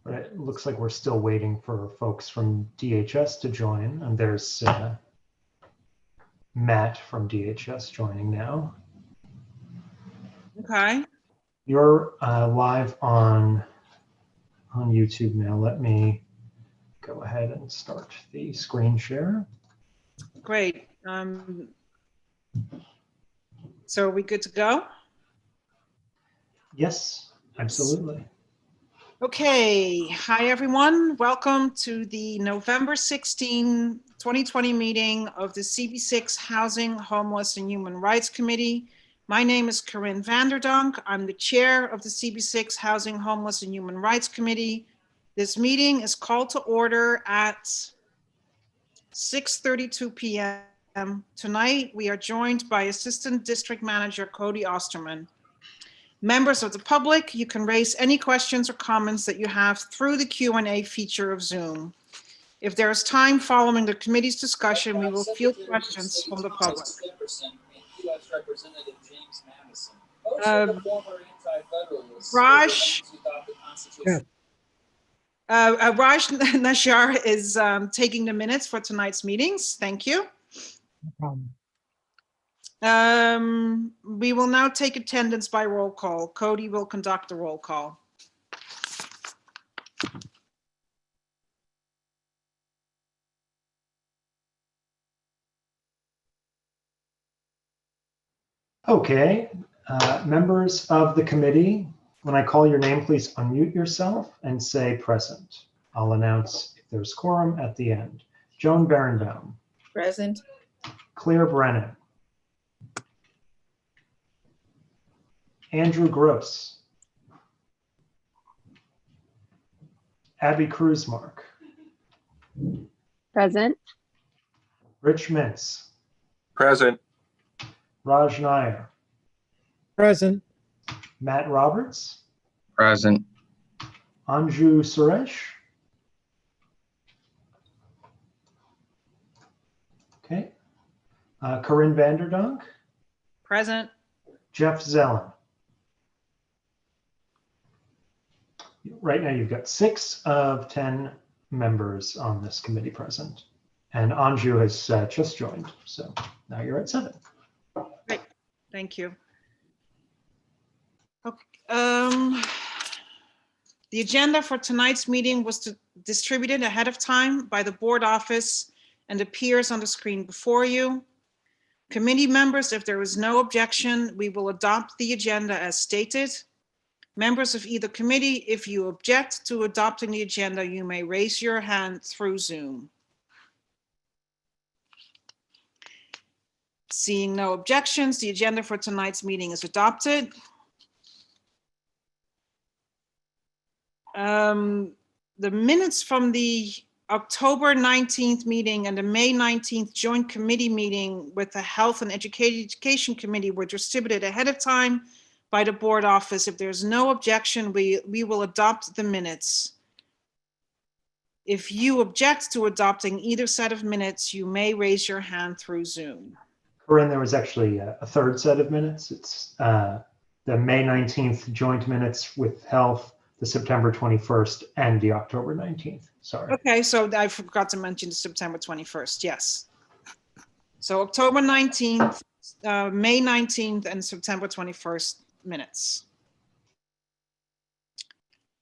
but it looks like we're still waiting for folks from DHS to join. And there's Matt from DHS joining now. Okay. You're live on YouTube now. Let me go ahead and start the screen share. Great. So are we good to go? Yes, absolutely. Okay. Hi, everyone. Welcome to the November 16, 2020 meeting of the CB6 Housing, Homeless, and Human Rights Committee. My name is Corinne Vanderdonk. I'm the chair of the CB6 Housing, Homeless, and Human Rights Committee. This meeting is called to order at 6:32 p.m. Tonight, we are joined by Assistant District Manager Cody Osterman. Members of the public, you can raise any questions or comments that you have through the Q&A feature of Zoom. If there is time following the committee's discussion, we will field questions from the public. Raj, Raj Nashar is taking the minutes for tonight's meetings. Thank you. No problem. We will now take attendance by roll call. Cody will conduct the roll call. Okay, members of the committee, when I call your name, please unmute yourself and say present. I'll announce if there's quorum at the end. Joan Berenbaum. Present. Claire Brennan. Andrew Gross. Abby Kruzmark. Present. Rich Mintz. Present. Raj Nair. Present. Matt Roberts. Present. Anju Suresh. Okay. Corinne Vanderdonk. Present. Jeff Zellen. Right now you've got 6 of 10 members on this committee present. And Anju has just joined, so now you're at 7. Great, thank you. Okay. The agenda for tonight's meeting was distributed ahead of time by the board office and appears on the screen before you. Committee members, if there is no objection, we will adopt the agenda as stated. Members of either committee, if you object to adopting the agenda, you may raise your hand through Zoom. Seeing no objections, the agenda for tonight's meeting is adopted. The minutes from the October 19th meeting and the May 19th joint committee meeting with the Health and Education Committee were distributed ahead of time by the board office. If there's no objection, we will adopt the minutes. If you object to adopting either set of minutes, you may raise your hand through Zoom. Corinne, there was actually a third set of minutes. It's the May 19th joint minutes with Health, the September 21st, and the October 19th. Sorry. Okay, so I forgot to mention the September 21st, yes. So October 19th, May 19th, and September 21st minutes.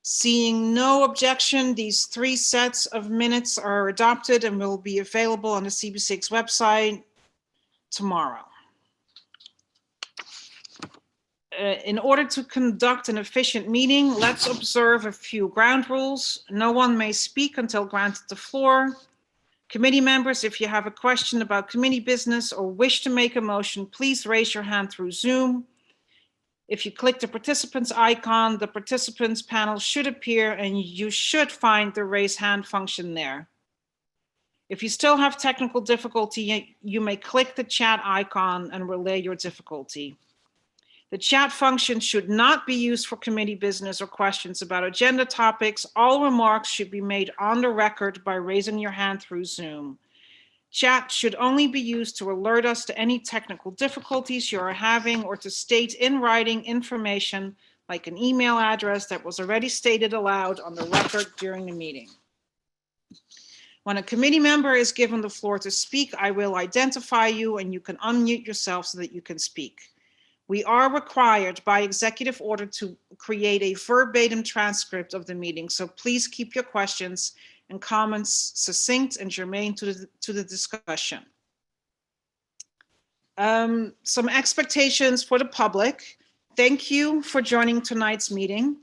Seeing no objection, these 3 sets of minutes are adopted and will be available on the CB6 website tomorrow. In order to conduct an efficient meeting, let's observe a few ground rules. No one may speak until granted the floor. Committee members, if you have a question about committee business or wish to make a motion, please raise your hand through Zoom. If you click the participants icon, the participants panel should appear and you should find the raise hand function there. If you still have technical difficulty, you may click the chat icon and relay your difficulty. The chat function should not be used for committee business or questions about agenda topics. All remarks should be made on the record by raising your hand through Zoom. Chat should only be used to alert us to any technical difficulties you are having or to state in writing information like an email address that was already stated aloud on the record during the meeting. When a committee member is given the floor to speak, I will identify you and you can unmute yourself so that you can speak. We are required by executive order to create a verbatim transcript of the meeting, so please keep your questions and comments succinct and germane to the discussion. Some expectations for the public. Thank you for joining tonight's meeting.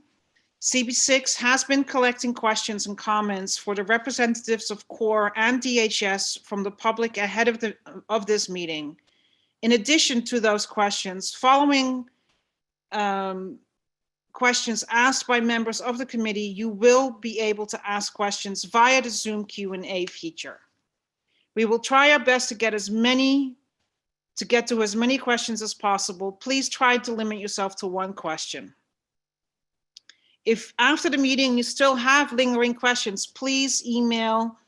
CB6 has been collecting questions and comments for the representatives of CORE and DHS from the public ahead of this meeting. In addition to those questions, following questions asked by members of the committee, you will be able to ask questions via the Zoom Q&A feature. We will try our best to get to as many questions as possible. Please try to limit yourself to one question. If after the meeting you still have lingering questions, please email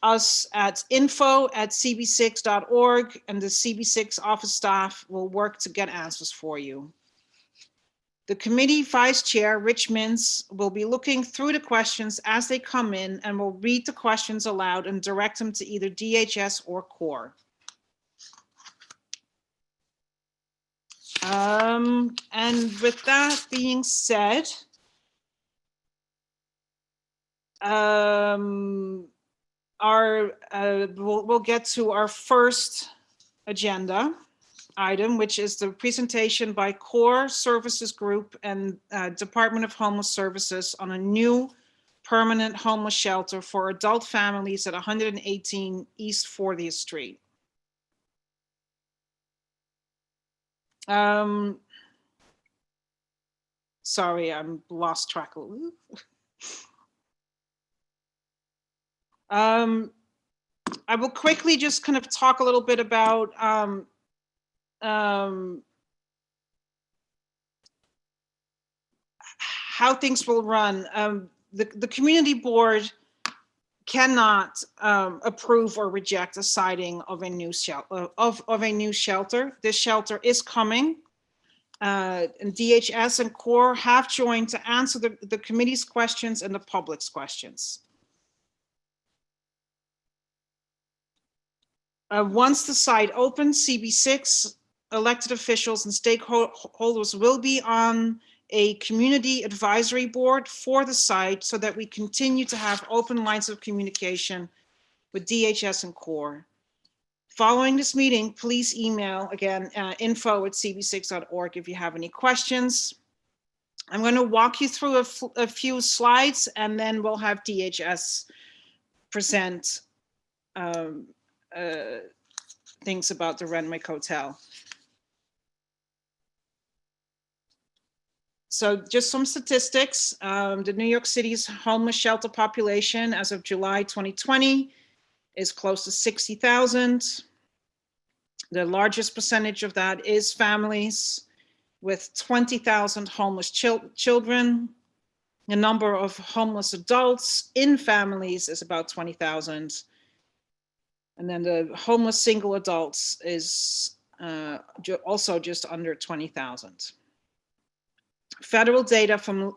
us at info@cb6.org and the CB6 office staff will work to get answers for you. The committee vice chair, Rich Mintz, will be looking through the questions as they come in and will read the questions aloud and direct them to either DHS or CORE. And with that being said, we'll get to our first agenda item, which is the presentation by CORE Services Group and Department of Homeless Services on a new permanent homeless shelter for adult families at 118 East 40th Street. Sorry, I'm lost track. I will quickly just kind of talk a little bit about how things will run. The community board cannot approve or reject a siting of a new shelter. This shelter is coming. And DHS and CORE have joined to answer the committee's questions and the public's questions. Once the site opens, CB6 elected officials and stakeholders will be on a community advisory board for the site so that we continue to have open lines of communication with DHS and CORE. Following this meeting, please email, again, info@cb6.org if you have any questions. I'm going to walk you through a few slides and then we'll have DHS present things about the Renwick Hotel. So just some statistics. The New York City's homeless shelter population as of July 2020 is close to 60,000. The largest percentage of that is families with 20,000 homeless children. The number of homeless adults in families is about 20,000. And then the homeless single adults is also just under 20,000. Federal data from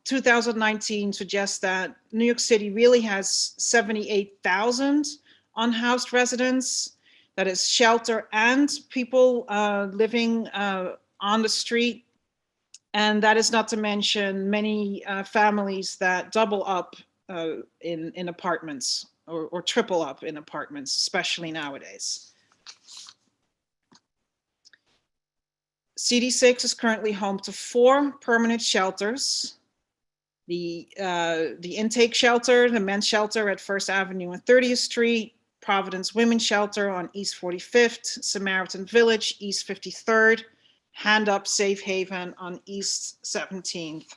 2019 suggests that New York City really has 78,000 unhoused residents. That is shelter and people living on the street. And that is not to mention many families that double up in apartments or triple up in apartments, especially nowadays. CD6 is currently home to 4 permanent shelters. The intake shelter, the men's shelter at First Avenue and 30th Street, Providence Women's Shelter on East 45th, Samaritan Village, East 53rd, Hand Up Safe Haven on East 17th.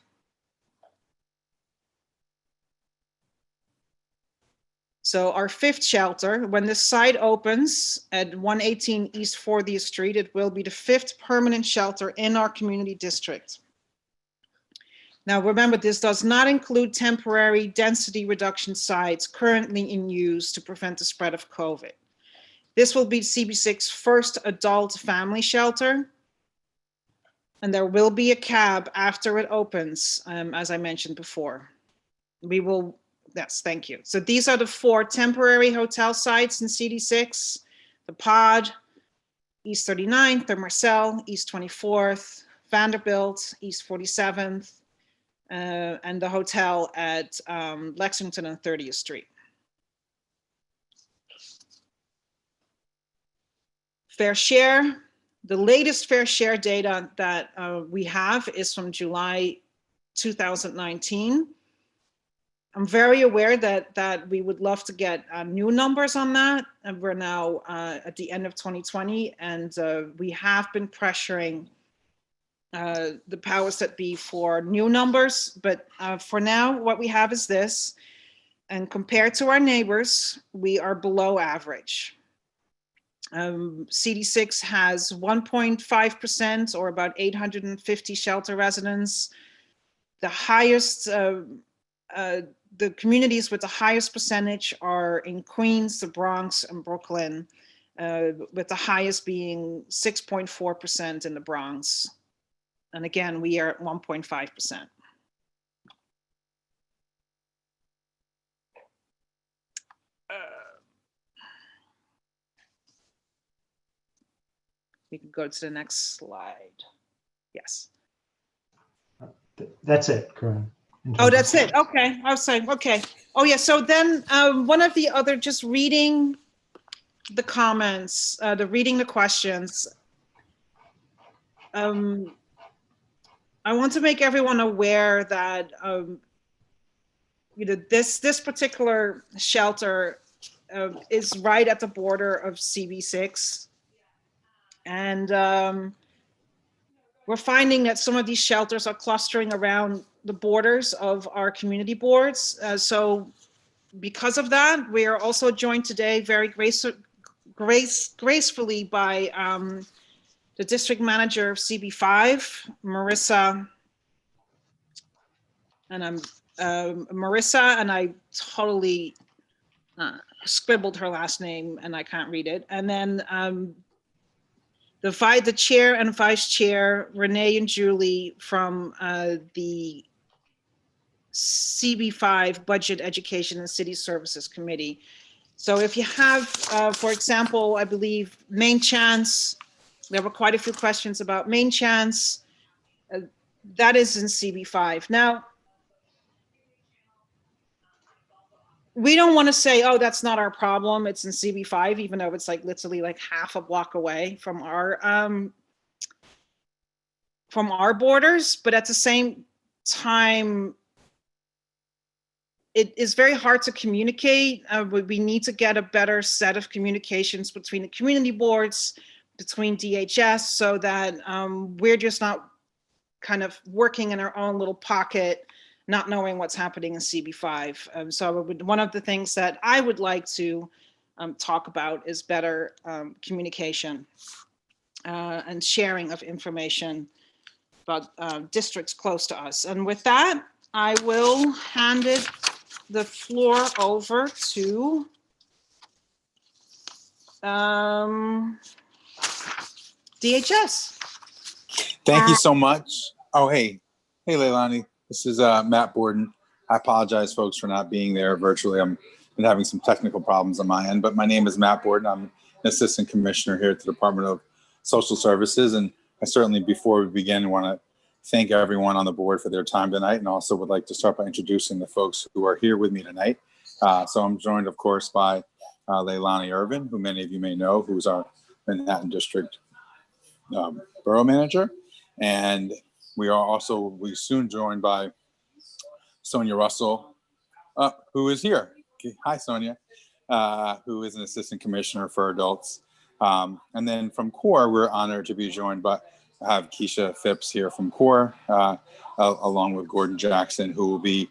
So our 5th shelter, when the site opens at 118 East 40th Street, it will be the 5th permanent shelter in our community district. Now remember, this does not include temporary density reduction sites currently in use to prevent the spread of COVID. This will be CB6 first adult family shelter. And there will be a cab after it opens, as I mentioned before. We will, yes, thank you. So these are the 4 temporary hotel sites in CD6, the Pod, East 39th, the Marcel, East 24th, Vanderbilt, East 47th, and the hotel at Lexington and 30th Street. Fair share, the latest fair share data that we have is from July 2019. I'm very aware that we would love to get new numbers on that. And we're now at the end of 2020, and we have been pressuring the powers that be for new numbers. But for now, what we have is this. And compared to our neighbors, we are below average. CD6 has 1.5% or about 850 shelter residents. The highest, the communities with the highest percentage are in Queens, the Bronx, and Brooklyn, with the highest being 6.4% in the Bronx. And again, we are at 1.5%. We can go to the next slide. Yes. That's it, Corinne. Oh, that's it. Okay. I was saying, okay. Oh, yeah. So then one of the other, just reading the comments, reading the questions. I want to make everyone aware that, you know, this particular shelter is right at the border of CB6. And we're finding that some of these shelters are clustering around the borders of our community boards. So because of that, we are also joined today very gracefully by the district manager of CB5, Marissa. And I'm Marissa, and I totally scribbled her last name and I can't read it. And then the chair and vice chair, Renee and Julie from the CB5 Budget, Education, and City Services Committee. So if you have, for example, I believe Main Chance, there were quite a few questions about Main Chance. That is in CB5. Now, we don't want to say, oh, that's not our problem, it's in CB5, even though it's like literally like half a block away from our borders. But at the same time, it is very hard to communicate. We need to get a better set of communications between the community boards, between DHS, so that we're just not kind of working in our own little pocket, not knowing what's happening in CB5. So one of the things that I would like to talk about is better communication and sharing of information about districts close to us. And with that, I will hand the floor over to DHS. Thank you so much. Oh, hey, Leilani. This is Matt Borden. I apologize, folks, for not being there virtually. I'm been having some technical problems on my end, but my name is Matt Borden. I'm an assistant commissioner here at the Department of Social Services. And I certainly, before we begin, want to thank everyone on the board for their time tonight, and also would like to start by introducing the folks who are here with me tonight. So I'm joined, of course, by Leilani Irvin, who many of you may know, who's our Manhattan District Borough Manager. And we soon joined by Sonia Russell, who is here. Hi, Sonia, who is an assistant commissioner for adults. And then from CORE, we're honored to be joined by have Keisha Phipps here from CORE, along with Gordon Jackson, who will be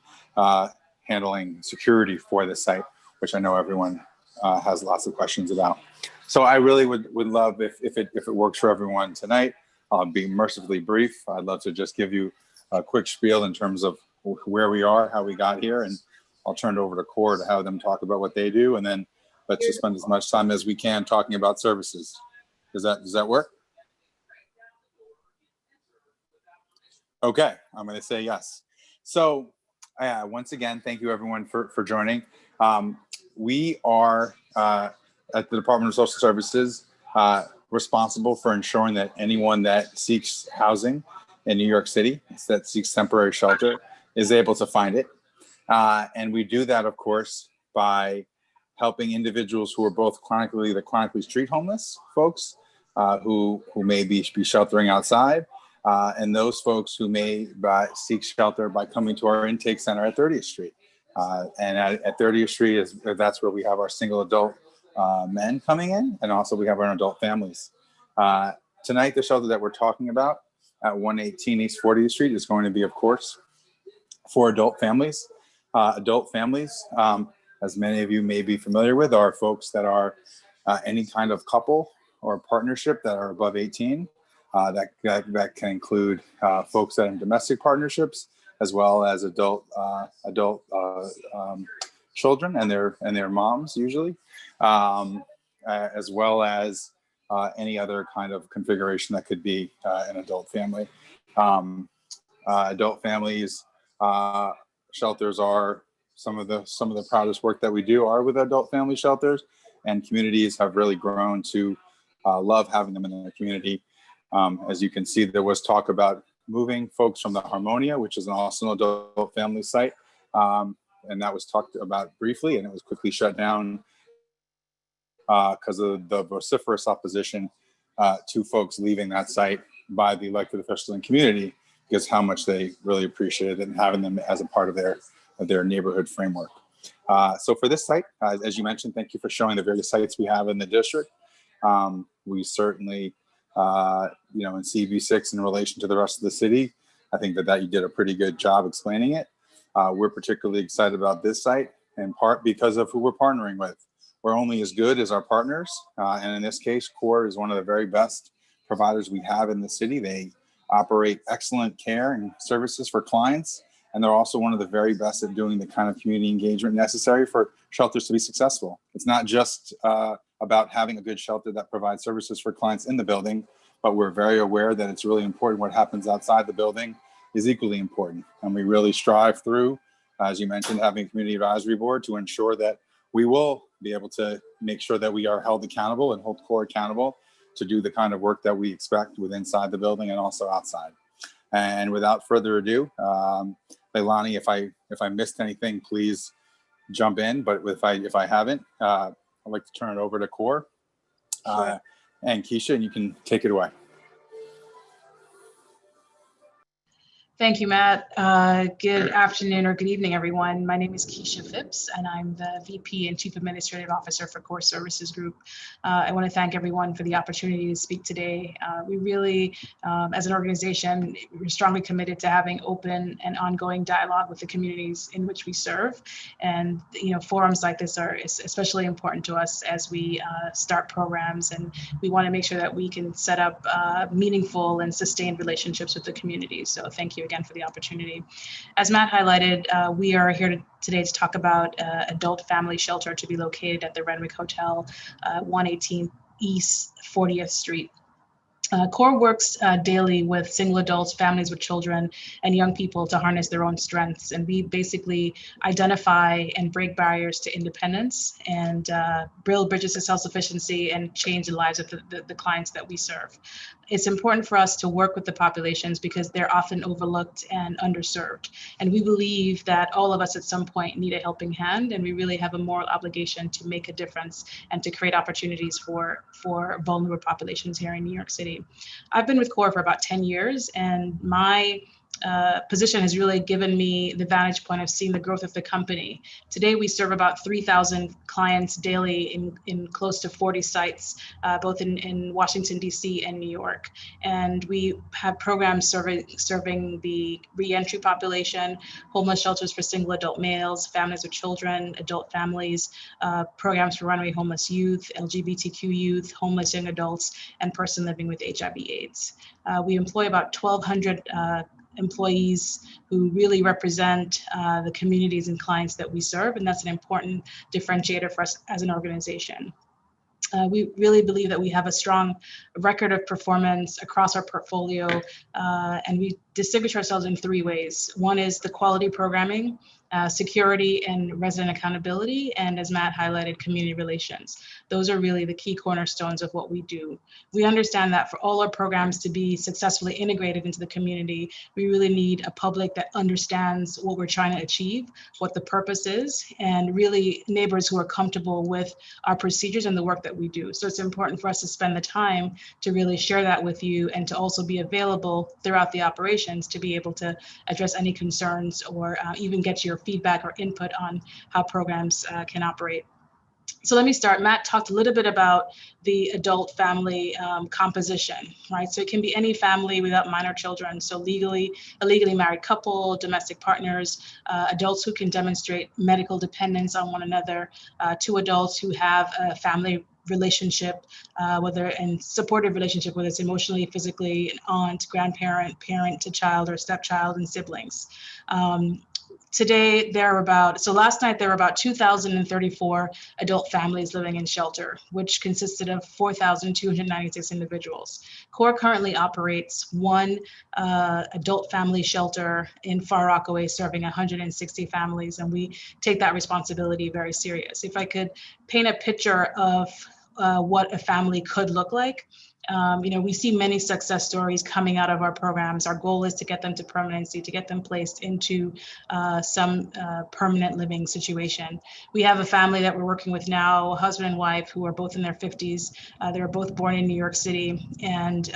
handling security for the site, which I know everyone has lots of questions about. So I really would love if it works for everyone tonight. I'll be mercifully brief. I'd love to just give you a quick spiel in terms of where we are, how we got here, and I'll turn it over to CORE to have them talk about what they do. And then let's just spend as much time as we can talking about services. Does that work? Okay, I'm going to say yes. So once again, thank you everyone for joining. We are at the Department of Social Services responsible for ensuring that anyone that seeks housing in New York City, that seeks temporary shelter, is able to find it. And we do that, of course, by helping individuals who are both chronically street homeless folks who may be sheltering outside, and those folks who may seek shelter by coming to our intake center at 30th Street. And at 30th Street, that's where we have our single adult men coming in, and also we have our adult families. Tonight, the shelter that we're talking about at 118 East 40th Street is going to be, of course, for adult families. Adult families, as many of you may be familiar with, are folks that are any kind of couple or partnership that are above 18. That can include folks that are in domestic partnerships, as well as adult children and their moms usually, as well as any other kind of configuration that could be an adult family. Adult families shelters are some of the proudest work that we do are with adult family shelters, and communities have really grown to love having them in their community. As you can see, there was talk about moving folks from the Harmonia, which is also an adult family site, and that was talked about briefly, and it was quickly shut down because of the vociferous opposition to folks leaving that site by the elected officials and community, because how much they really appreciated it and having them as a part of their neighborhood framework. So for this site, as you mentioned, thank you for showing the various sites we have in the district. We certainly, in CV6 in relation to the rest of the city, I think that you did a pretty good job explaining it. We're particularly excited about this site in part because of who we're partnering with. We're only as good as our partners. And in this case, CORE is one of the very best providers we have in the city. They operate excellent care and services for clients. And they're also one of the very best at doing the kind of community engagement necessary for shelters to be successful. It's not just about having a good shelter that provides services for clients in the building, but we're very aware that it's really important what happens outside the building is equally important. And we really strive through, as you mentioned, having a community advisory board to ensure that we will be able to make sure that we are held accountable and hold CORE accountable to do the kind of work that we expect with inside the building and also outside. And without further ado, Leilani, if I missed anything, please jump in. But if I haven't, I'd like to turn it over to CORE. Sure. And Keisha, and you can take it away. Thank you, Matt. Good afternoon or good evening, everyone. My name is Keisha Phipps, and I'm the VP and Chief Administrative Officer for CORE Services Group. I want to thank everyone for the opportunity to speak today. We really, as an organization, we're strongly committed to having open and ongoing dialogue with the communities in which we serve. And forums like this are especially important to us as we start programs, and we want to make sure that we can set up meaningful and sustained relationships with the community. So thank you again for the opportunity. As Matt highlighted, we are here today to talk about adult family shelter to be located at the Renwick Hotel, 118 East 40th Street. CORE works daily with single adults, families with children, and young people to harness their own strengths. And we basically identify and break barriers to independence and build bridges to self-sufficiency and change the lives of the clients that we serve. It's important for us to work with the populations because they're often overlooked and underserved. And we believe that all of us at some point need a helping hand, and we really have a moral obligation to make a difference and to create opportunities for vulnerable populations here in New York City. I've been with CORE for about 10 years, and my position has really given me the vantage point of seeing the growth of the company. Today, we serve about 3,000 clients daily in close to 40 sites, both in Washington, D.C. and New York. And we have programs serving the reentry population, homeless shelters for single adult males, families with children, adult families, programs for runaway homeless youth, LGBTQ youth, homeless young adults, and person living with HIV/AIDS. We employ about 1,200 employees who really represent the communities and clients that we serve, and that's an important differentiator for us as an organization. We really believe that we have a strong record of performance across our portfolio, and we distinguish ourselves in 3 ways. One is the quality programming, security and resident accountability, and as Matt highlighted, community relations. Those are really the key cornerstones of what we do. We understand that for all our programs to be successfully integrated into the community, we really need a public that understands what we're trying to achieve, what the purpose is, and really neighbors who are comfortable with our procedures and the work that we do. So it's important for us to spend the time to really share that with you and to also be available throughout the operations to be able to address any concerns or even get your feedback or input on how programs can operate. So let me start. Matt talked a little bit about the adult family composition, right? So it can be any family without minor children. So illegally married couple, domestic partners, adults who can demonstrate medical dependence on one another, 2 adults who have a family relationship, whether in supportive relationship, whether it's emotionally, physically, an aunt, grandparent, parent to child, or stepchild and siblings. Today, last night, there were about 2,034 adult families living in shelter, which consisted of 4,296 individuals. CORE currently operates 1 adult family shelter in Far Rockaway, serving 160 families, and we take that responsibility very serious. If I could paint a picture of what a family could look like, we see many success stories coming out of our programs. Our goal is to get them to permanency, to get them placed into some permanent living situation. We have a family that we're working with now, a husband and wife who are both in their 50s. They were both born in New York City. And,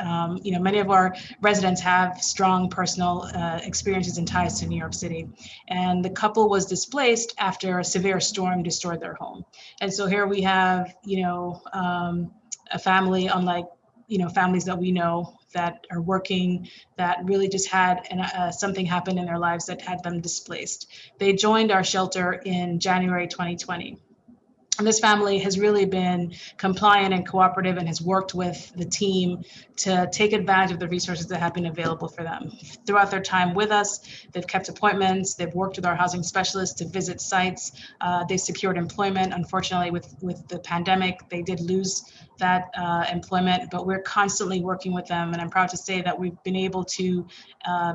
many of our residents have strong personal experiences and ties to New York City. And the couple was displaced after a severe storm destroyed their home. And so here we have, a family unlike families that we know that are working, that really just had something happen in their lives that had them displaced. They joined our shelter in January 2020. And this family has really been compliant and cooperative and has worked with the team to take advantage of the resources that have been available for them. Throughout their time with us, they've kept appointments, they've worked with our housing specialists to visit sites, they secured employment. Unfortunately, with the pandemic, they did lose that employment, but we're constantly working with them. And I'm proud to say that we've been able to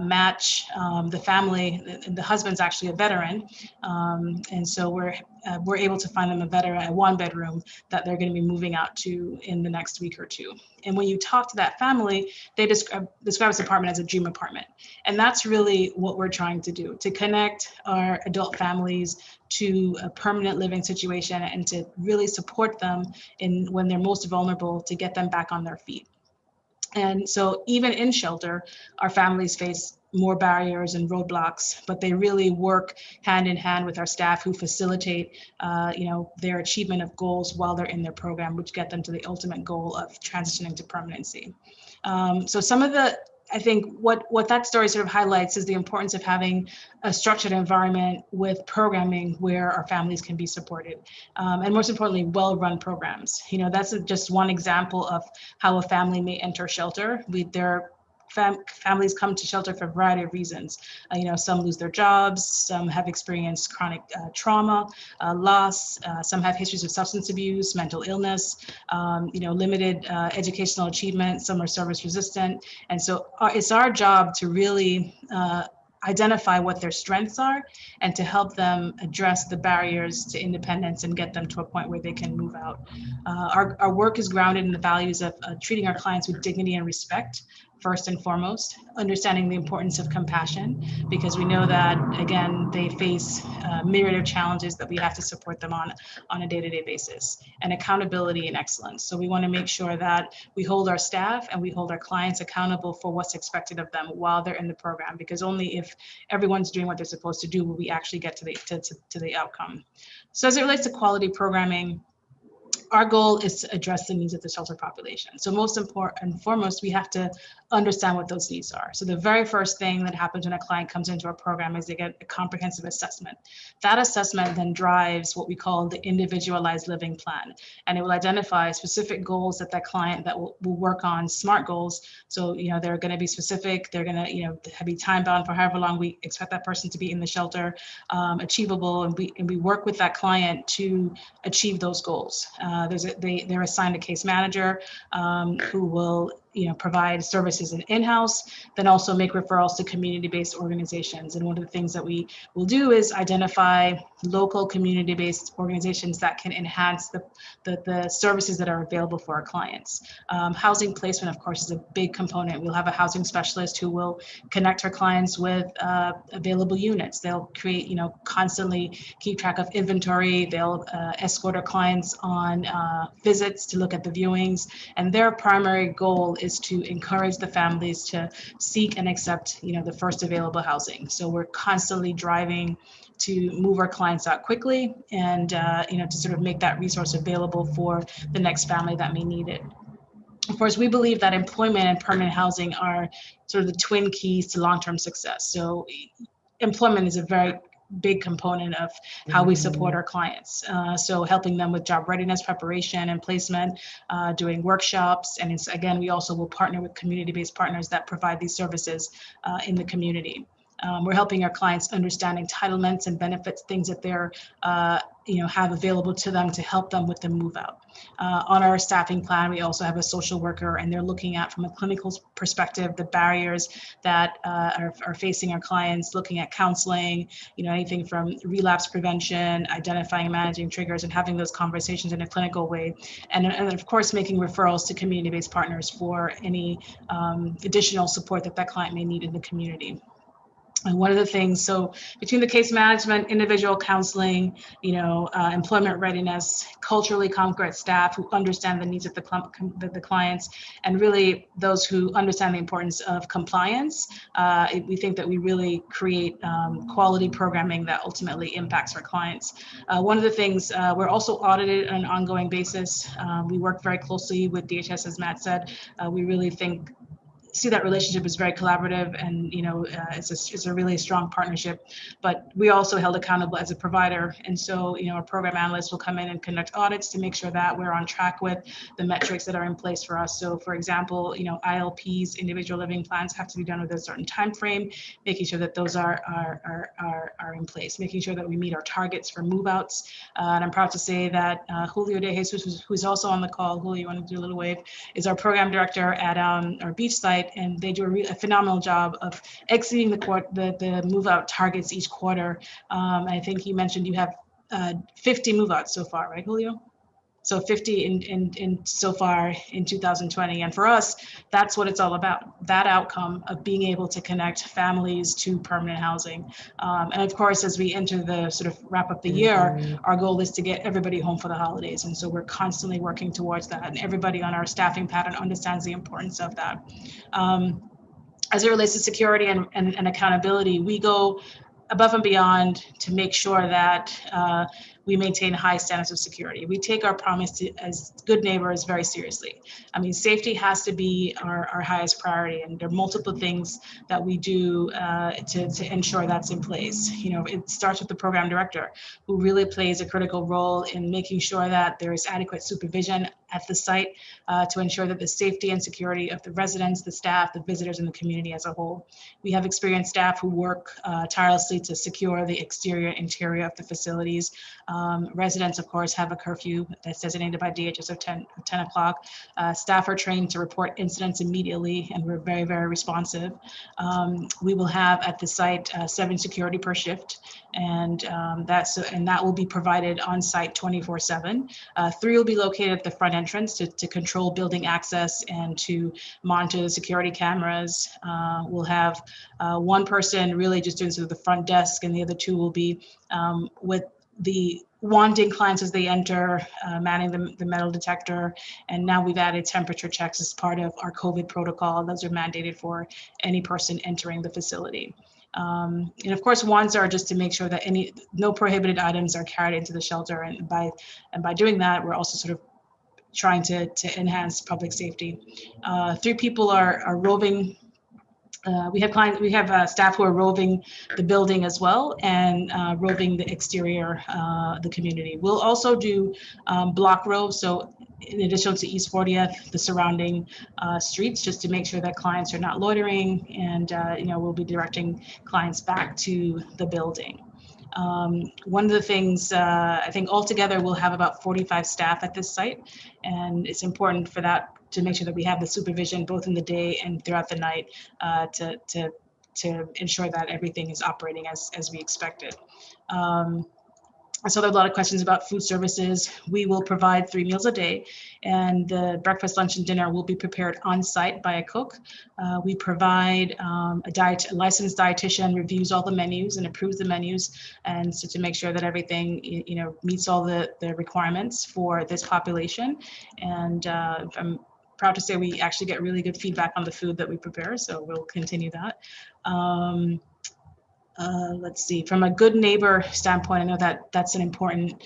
match the family. The husband's actually a veteran. And so we're able to find them a 1-bedroom that they're going to be moving out to in the next week or 2. And when you talk to that family, they describe this apartment as a dream apartment. And that's really what we're trying to do, to connect our adult families to a permanent living situation and to really support them when they're most vulnerable, to get them back on their feet. And so even in shelter, our families face more barriers and roadblocks, but they really work hand in hand with our staff who facilitate, their achievement of goals while they're in their program, which get them to the ultimate goal of transitioning to permanency. So some of I think what that story sort of highlights is the importance of having a structured environment with programming where our families can be supported, and most importantly, well-run programs. That's just one example of how a family may enter shelter. Families come to shelter for a variety of reasons. Some lose their jobs, some have experienced chronic trauma, loss, some have histories of substance abuse, mental illness, limited educational achievement, some are service resistant. And so it's our job to really identify what their strengths are and to help them address the barriers to independence and get them to a point where they can move out. Our work is grounded in the values of treating our clients with dignity and respect, first and foremost, understanding the importance of compassion, because we know that, again, they face a myriad of challenges that we have to support them on a day-to-day basis, and accountability and excellence. So we want to make sure that we hold our staff and we hold our clients accountable for what's expected of them while they're in the program, because only if everyone's doing what they're supposed to do will we actually get to the outcome. So as it relates to quality programming, our goal is to address the needs of the shelter population. So most important and foremost, we have to understand what those needs are. So the very first thing that happens when a client comes into our program is they get a comprehensive assessment. That assessment then drives what we call the individualized living plan, and it will identify specific goals that client that will work on, SMART goals. So, they're going to be specific, they're going to, be time bound for however long we expect that person to be in the shelter, achievable, and we work with that client to achieve those goals. They're assigned a case manager who will provide services in-house, then also make referrals to community-based organizations. And one of the things that we will do is identify local community-based organizations that can enhance the services that are available for our clients. Housing placement, of course, is a big component. We'll have a housing specialist who will connect our clients with available units. They'll create, constantly keep track of inventory. They'll escort our clients on visits to look at the viewings. And their primary goal is to encourage the families to seek and accept, the first available housing. So we're constantly driving to move our clients out quickly and, to sort of make that resource available for the next family that may need it. Of course, we believe that employment and permanent housing are sort of the twin keys to long-term success. So employment is a very big component of how we support our clients. So helping them with job readiness preparation and placement, doing workshops. And again, we also will partner with community-based partners that provide these services in the community. We're helping our clients understand entitlements and benefits, things that they're have available to them to help them with the move out. On our staffing plan, we also have a social worker, and they're looking at, from a clinical perspective, the barriers that are facing our clients, looking at counseling, anything from relapse prevention, identifying and managing triggers, and having those conversations in a clinical way. And of course, making referrals to community-based partners for any additional support that client may need in the community. And one of the things, so between the case management, individual counseling, employment readiness, culturally congruent staff who understand the needs of the clients, and really those who understand the importance of compliance, we think that we really create quality programming that ultimately impacts our clients. One of the things, we're also audited on an ongoing basis. We work very closely with DHS, as Matt said. We really see that relationship is very collaborative, and it's a really strong partnership. But we also held accountable as a provider, and so our program analysts will come in and conduct audits to make sure that we're on track with the metrics that are in place for us. So for example, ILPs, individual living plans, have to be done with a certain time frame, making sure that those are in place, making sure that we meet our targets for move outs. And I'm proud to say that Julio De Jesus, who's also on the call, Julio, you want to do a little wave, is our program director at our beach site. And they do a phenomenal job of exceeding the move out targets each quarter. I think he mentioned you have 50 move outs so far, right, Julio? So 50 in so far in 2020. And for us, that's what it's all about, that outcome of being able to connect families to permanent housing. And of course, as we enter the sort of wrap up the year, our goal is to get everybody home for the holidays. And so we're constantly working towards that. And everybody on our staffing pattern understands the importance of that. As it relates to security and accountability, we go above and beyond to make sure that we maintain high standards of security. We take our promise as good neighbors very seriously. I mean, safety has to be our highest priority, and there are multiple things that we do to ensure that's in place. It starts with the program director, who really plays a critical role in making sure that there is adequate supervision at the site to ensure that the safety and security of the residents, the staff, the visitors, and the community as a whole. We have experienced staff who work tirelessly to secure the exterior and interior of the facilities. Residents, of course, have a curfew that's designated by DHS of 10 o'clock. Staff are trained to report incidents immediately, and we're very, very responsive. We will have at the site 7 security per shift, and that will be provided on site 24/7. 3 will be located at the front entrance to control building access and to monitor the security cameras. We'll have 1 person really just doing sort of the front desk, and the other 2 will be with the wanting clients as they enter, manning the metal detector. And now we've added temperature checks as part of our COVID protocol. Those are mandated for any person entering the facility. And of course, ones are just to make sure that no prohibited items are carried into the shelter. And by doing that, we're also sort of trying to enhance public safety. 3 people are roving. We have staff who are roving the building as well, and roving the exterior, the community. We'll also do block roves. So in addition to East 40th, the surrounding streets, just to make sure that clients are not loitering, and we'll be directing clients back to the building. One of the things, I think altogether we'll have about 45 staff at this site, and it's important for that to make sure that we have the supervision both in the day and throughout the night to ensure that everything is operating as we expected. So there are a lot of questions about food services. We will provide 3 meals a day, and the breakfast, lunch, and dinner will be prepared on site by a cook. We provide a licensed dietitian reviews all the menus and approves the menus, and so to make sure that everything meets all the requirements for this population. And I'm proud to say we actually get really good feedback on the food that we prepare, so we'll continue that. Let's see, from a good neighbor standpoint, I know that that's an important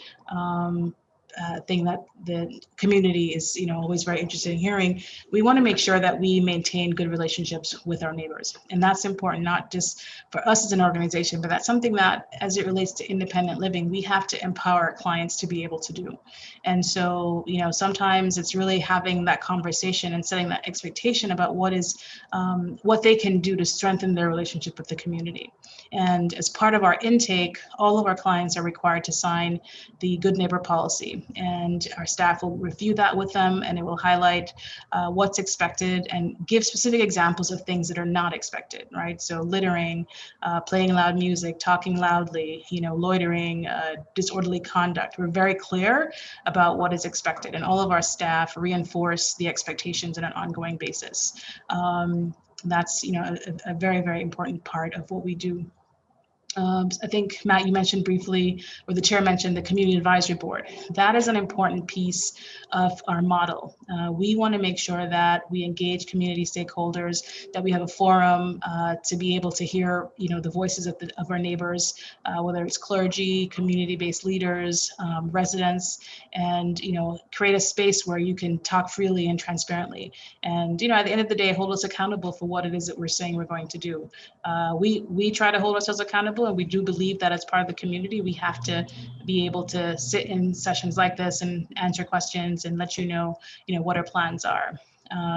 thing that the community is always very interested in hearing. We want to make sure that we maintain good relationships with our neighbors, and that's important not just for us as an organization, but that's something that, as it relates to independent living, we have to empower our clients to be able to do. And so sometimes it's really having that conversation and setting that expectation about what they can do to strengthen their relationship with the community. And as part of our intake, all of our clients are required to sign the Good Neighbor Policy, and our staff will review that with them, and it will highlight what's expected and give specific examples of things that are not expected, right? So littering, playing loud music, talking loudly, loitering, disorderly conduct. We're very clear about what is expected, and all of our staff reinforce the expectations on an ongoing basis. That's a very, very important part of what we do. I think, Matt, you mentioned briefly, or the chair mentioned, the Community Advisory Board. That is an important piece of our model. We want to make sure that we engage community stakeholders, that we have a forum to be able to hear, the voices of our neighbors, whether it's clergy, community-based leaders, residents, and create a space where you can talk freely and transparently. And at the end of the day, hold us accountable for what it is that we're saying we're going to do. We try to hold ourselves accountable, and we do believe that as part of the community, we have to be able to sit in sessions like this and answer questions and let you know what our plans are.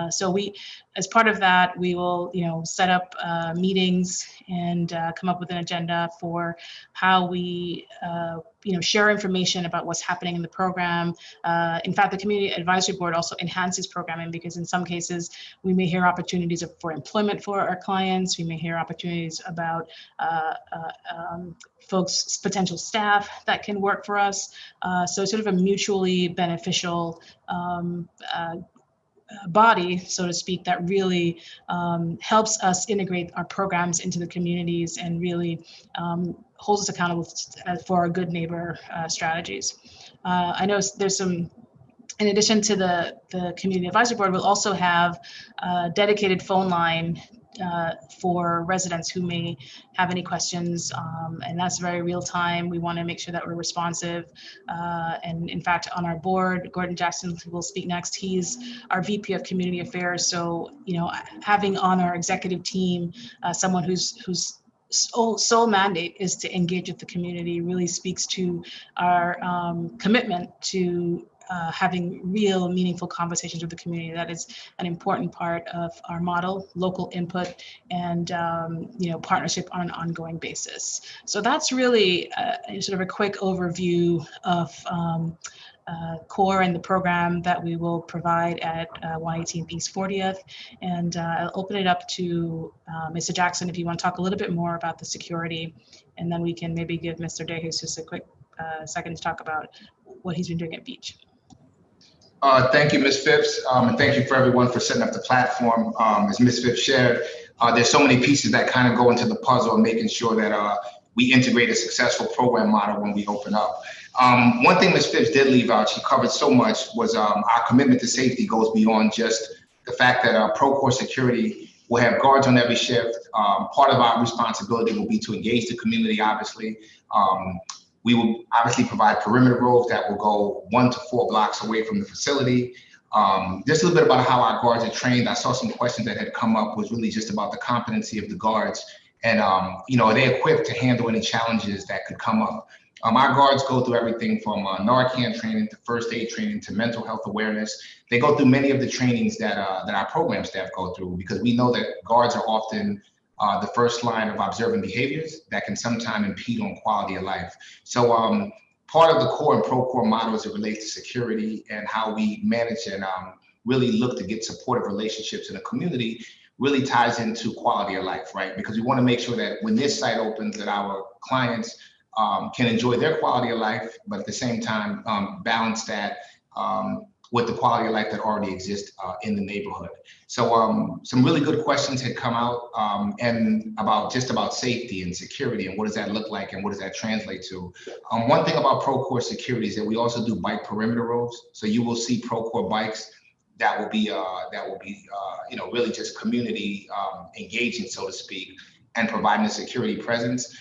So we, as part of that, we will, set up meetings and come up with an agenda for how we, share information about what's happening in the program. In fact, the Community Advisory Board also enhances programming, because in some cases we may hear opportunities for employment for our clients. We may hear opportunities about folks, potential staff that can work for us. So sort of a mutually beneficial body, so to speak, that really helps us integrate our programs into the communities and really holds us accountable for our good neighbor strategies. I know there's some, in addition to the Community Advisory Board, we'll also have a dedicated phone line for residents who may have any questions, and that's very real time. We want to make sure that we're responsive. And in fact, on our board, Gordon Jackson, who will speak next, he's our VP of Community Affairs. So, having on our executive team someone whose sole mandate is to engage with the community really speaks to our commitment to having real meaningful conversations with the community. That is an important part of our model, local input, and partnership on an ongoing basis. So that's really sort of a quick overview of CORE and the program that we will provide at 118th East 40th. And I'll open it up to Mr. Jackson if you want to talk a little bit more about the security, and then we can maybe give Mr. DeJesus a quick second to talk about what he's been doing at Beach. Thank you, Ms. Phipps, and thank you for everyone for setting up the platform. As Ms. Phipps shared, there's so many pieces that kind of go into the puzzle and making sure that we integrate a successful program model when we open up. One thing Ms. Phipps did leave out, she covered so much, was our commitment to safety goes beyond just the fact that Procore Security will have guards on every shift. Part of our responsibility will be to engage the community, obviously. We will obviously provide perimeter rows that will go 1 to 4 blocks away from the facility. Just a little bit about how our guards are trained. I saw some questions that had come up was really just about the competency of the guards. And, you know, are they equipped to handle any challenges that could come up? Our guards go through everything from Narcan training to first aid training to mental health awareness. They go through many of the trainings that our program staff go through, because we know that guards are often the first line of observing behaviors that can sometimes impede on quality of life. So part of the core and pro-core model as it relates to security and how we manage and really look to get supportive relationships in a community really ties into quality of life, right? Because we want to make sure that when this site opens, that our clients can enjoy their quality of life, but at the same time balance that with the quality of life that already exists in the neighborhood. So some really good questions had come out and about safety and security and what does that look like and what does that translate to. One thing about Procore security is that we also do bike perimeter rows. So you will see Procore bikes that will be you know, really just community engaging, so to speak, and providing a security presence.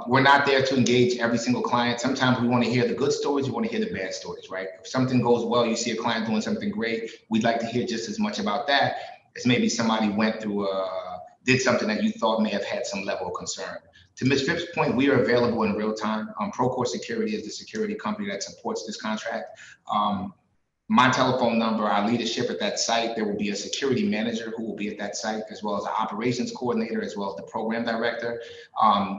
We're not there to engage every single client. Sometimes we want to hear the good stories, we want to hear the bad stories, right? If something goes well, you see a client doing something great, we'd like to hear just as much about that as maybe somebody went through, did something that you thought may have had some level of concern. To Ms. Phipps' point, we are available in real time. Procore Security is the security company that supports this contract. My telephone number, our leadership at that site, there will be a security manager who will be at that site, as well as an operations coordinator, as well as the program director.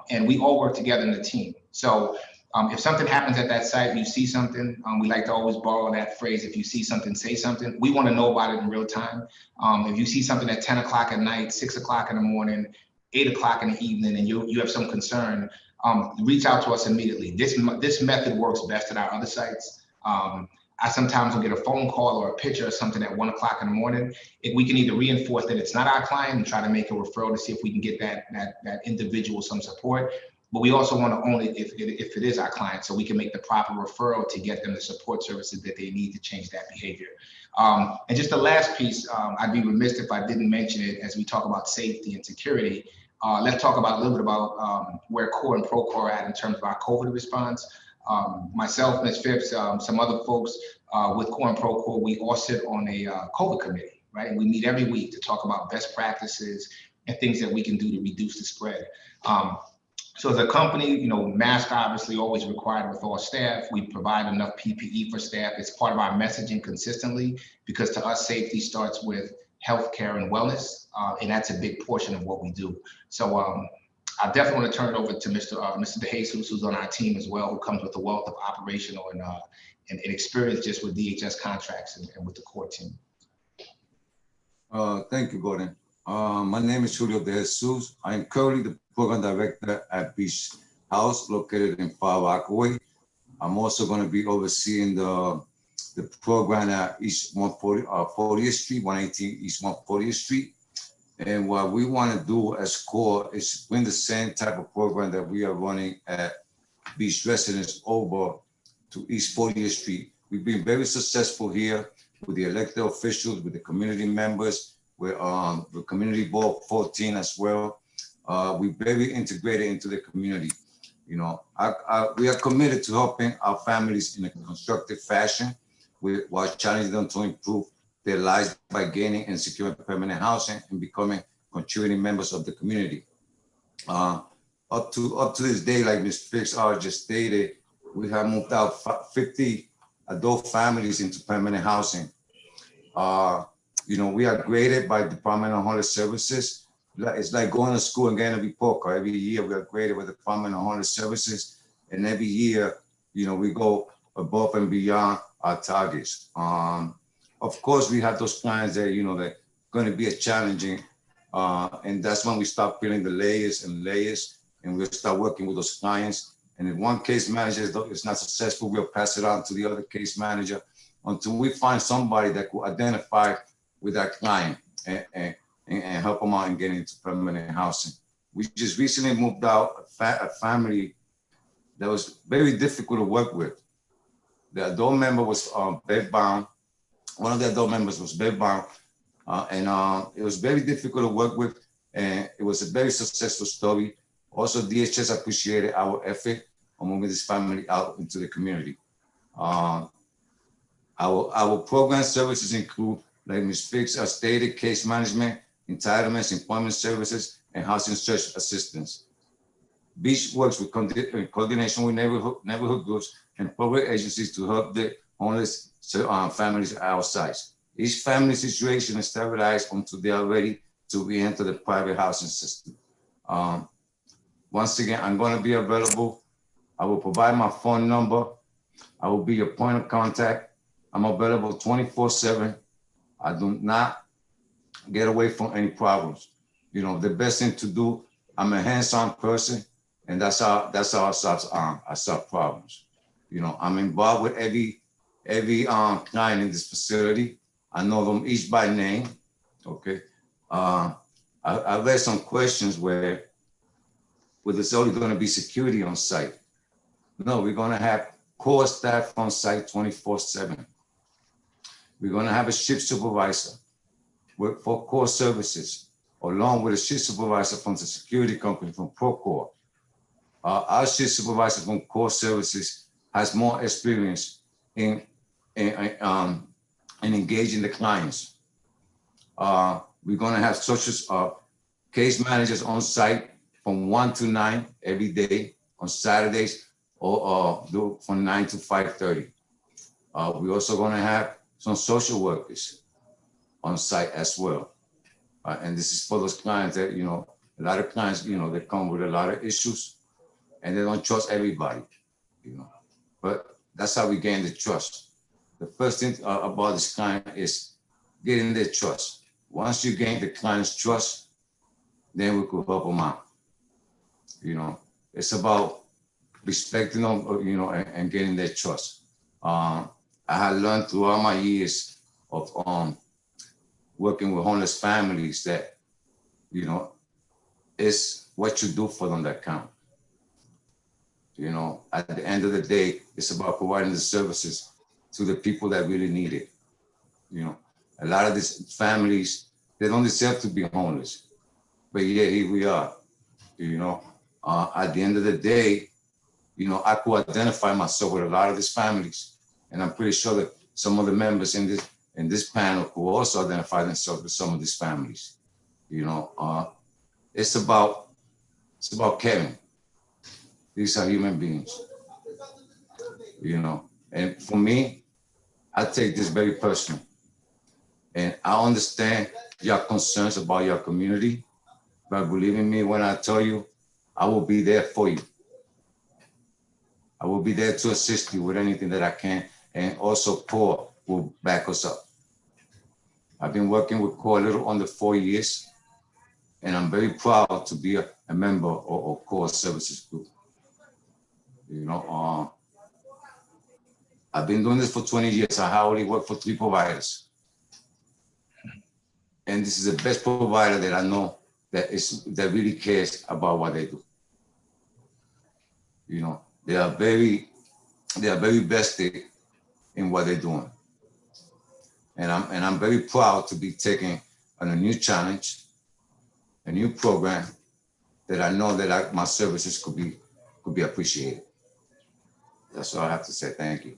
And we all work together in the team. So if something happens at that site, you see something, we like to always borrow that phrase, if you see something, say something. We want to know about it in real time. If you see something at 10 o'clock at night, 6 o'clock in the morning, 8 o'clock in the evening, and you have some concern, reach out to us immediately. This method works best at our other sites. I sometimes will get a phone call or a picture or something at 1 o'clock in the morning. If we can either reinforce that it's not our client and try to make a referral to see if we can get that individual some support. But we also want to own it if it is our client, so we can make the proper referral to get them the support services that they need to change that behavior. And just the last piece, I'd be remiss if I didn't mention it as we talk about safety and security. Let's talk about a little bit about where Core and Procore are at in terms of our COVID response. Myself, Ms. Phipps, some other folks with Core and Procore, we all sit on a COVID committee, right? And we meet every week to talk about best practices and things that we can do to reduce the spread. So as a company, you know, masks obviously always required with all staff. We provide enough PPE for staff. It's part of our messaging consistently, because to us, safety starts with healthcare and wellness, and that's a big portion of what we do. So I definitely want to turn it over to Mr. DeJesus, who's on our team as well, who comes with a wealth of operational and experience just with DHS contracts and with the core team. Thank you, Gordon. My name is Julio DeJesus. I am currently the program director at Beach House, located in 5 Rockaway. I'm also going to be overseeing the program at East 140th Street, 118 East 140th Street. And what we want to do as Core is bring the same type of program that we are running at Beach Residence over to East 40th Street. We've been very successful here with the elected officials, with the community members, with the community board 14 as well. We're very integrated into the community. You know, we are committed to helping our families in a constructive fashion while challenging them to improve their lives by gaining and securing permanent housing and becoming contributing members of the community. Up to this day, like Ms. Phipps just stated, we have moved out 50 adult families into permanent housing. You know, we are graded by Department of Homeless Services. It's like going to school and getting a report card. Every year we are graded with the Department of Homeless Services, and every year, you know, we go above and beyond our targets. Of course, we have those clients that, you know, that going to be a challenging, and that's when we start peeling the layers and layers, and we'll start working with those clients. And if one case manager is not successful, we'll pass it on to the other case manager until we find somebody that could identify with that client and help them out and get into permanent housing. We just recently moved out a family that was very difficult to work with. The adult member was bedbound. One of the adult members was bedbound, and it was very difficult to work with, and it was a very successful story. Also, DHS appreciated our effort or moving this family out into the community. Our program services include, like Ms. Fix stated, case management, entitlements, employment services, and housing search assistance. Beach works with coordination with neighborhood groups and public agencies to help the homeless families outside. Each family situation is stabilized until they are ready to re-enter the private housing system. Once again, I'm going to be available. I will provide my phone number. I will be your point of contact. I'm available 24/7. I do not get away from any problems. You know, the best thing to do, I'm a hands-on person, and that's how I solve problems. You know, I'm involved with every client in this facility. I know them each by name. Okay. I read some questions where there's only going to be security on site. No, we're going to have core staff on site 24/7. We're going to have a shift supervisor for core services, along with a shift supervisor from the security company from Procore. Our shift supervisor from core services has more experience in engaging the clients. We're going to have social case managers on site from 1 to 9 every day on Saturdays, or from 9 to 5:30. We're also going to have some social workers on site as well. And this is for those clients that, you know, a lot of clients, you know, they come with a lot of issues and they don't trust everybody, you know. But that's how we gain the trust. The first thing about this client is getting their trust. Once you gain the client's trust, then we could help them out. You know, it's about respecting them, you know, and getting their trust. I had learned throughout my years of working with homeless families that, you know, it's what you do for them that count. You know, at the end of the day, it's about providing the services to the people that really need it. You know, a lot of these families, they don't deserve to be homeless, but yeah, here we are. You know, at the end of the day, you know, I could identify myself with a lot of these families, and I'm pretty sure that some of the members in this panel could also identify themselves with some of these families. You know, it's about caring. These are human beings. You know, and for me, I take this very personal, and I understand your concerns about your community, but believe in me when I tell you, I will be there for you. I will be there to assist you with anything that I can, and also CORE will back us up. I've been working with CORE a little under 4 years, and I'm very proud to be a member of CORE Services Group. You know, I've been doing this for 20 years. I already worked for 3 providers. And this is the best provider that I know that really cares about what they do. You know, they are very vested in what they're doing. And I'm very proud to be taking on a new challenge, a new program that I know that my services could be appreciated. That's all I have to say. Thank you.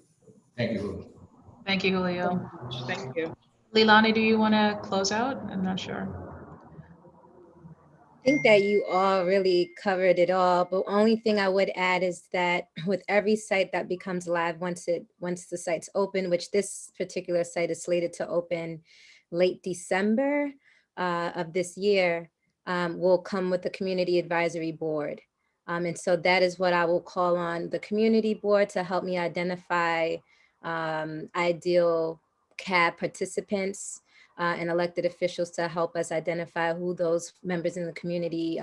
Thank you, Julio. Thank you, Julio. Thank you. Leilani, do you want to close out? I'm not sure. I think that you all really covered it all, but only thing I would add is that with every site that becomes live, once the site's open, which this particular site is slated to open late December of this year, will come with the community advisory board. And so that is what I will call on the community board to help me identify ideal CAB participants and elected officials to help us identify who those members in the community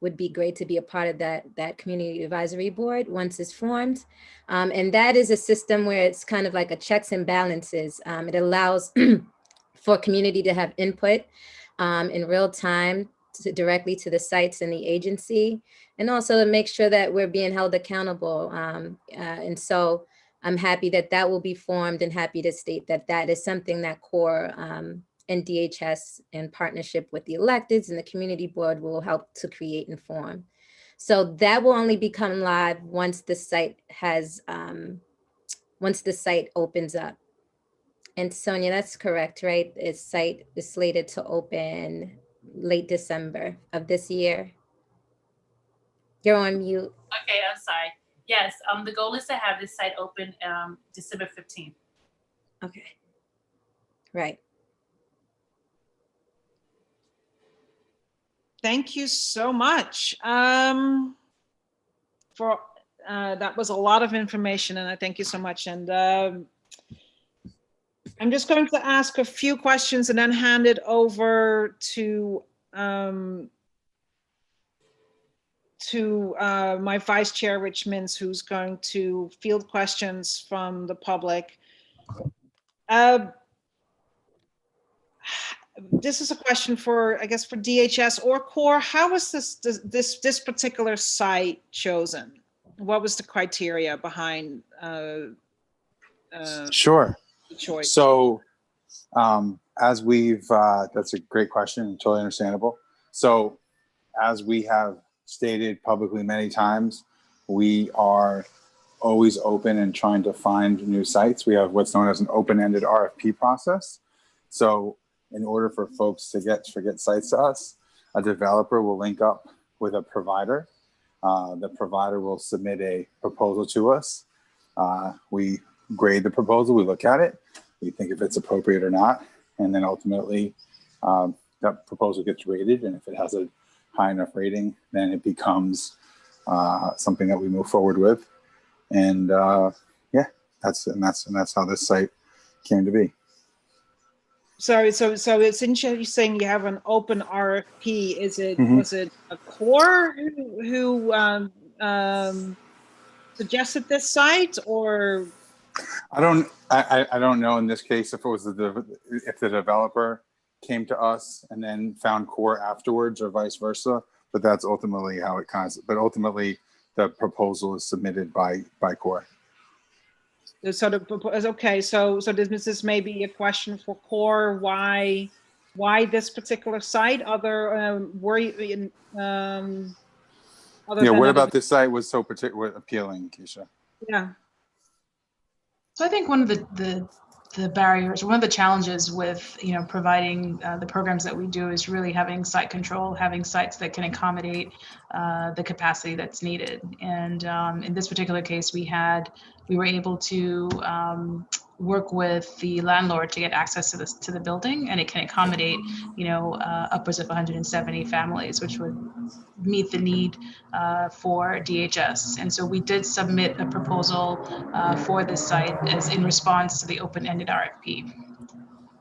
would be great to be a part of that community advisory board once it's formed. And that is a system where it's kind of like a checks and balances. It allows for community to have input in real time directly to the sites and the agency, and also to make sure that we're being held accountable. And so I'm happy that that will be formed, and happy to state that that is something that CORE and DHS in partnership with the electeds and the community board will help to create and form. So that will only become live once the site has, once the site opens up. And Sonia, that's correct, right? Its site is slated to open late December of this year. You're on mute. Okay, I'm sorry. Yes, the goal is to have this site open December 15th. Okay. Right. Thank you so much. That was a lot of information, and I thank you so much. And I'm just going to ask a few questions and then hand it over to my vice chair, Rich Mintz, who's going to field questions from the public. This is a question for, I guess, for DHS or CORE. How was this particular site chosen? What was the criteria behind Sure. the choice? So as we've, that's a great question, totally understandable. So as we have stated publicly many times, we are always open and trying to find new sites. We have what's known as an open-ended RFP process. So in order for folks to get sites to us, a developer will link up with a provider. The provider will submit a proposal to us. We grade the proposal, we look at it, we think if it's appropriate or not, and then ultimately that proposal gets rated, and if it has a high enough rating, then it becomes something that we move forward with. And yeah, that's how this site came to be. Sorry, so it's interesting you're saying you have an open RFP. Is it was it a CORE who suggested this site, or? I don't know in this case if it was if the developer came to us and then found CORE afterwards, or vice versa. But that's ultimately how it but ultimately the proposal is submitted by CORE. So okay, so this may be a question for CORE. Why this particular site? Other were you in other what about this site was so appealing, Keisha? Yeah. So I think one of the barriers, one of the challenges with providing the programs that we do is really having site control, having sites that can accommodate the capacity that's needed. And in this particular case, we were able to work with the landlord to get access to the building, and it can accommodate upwards of 170 families, which would meet the need for DHS. And so we did submit a proposal for this site as in response to the open-ended RFP,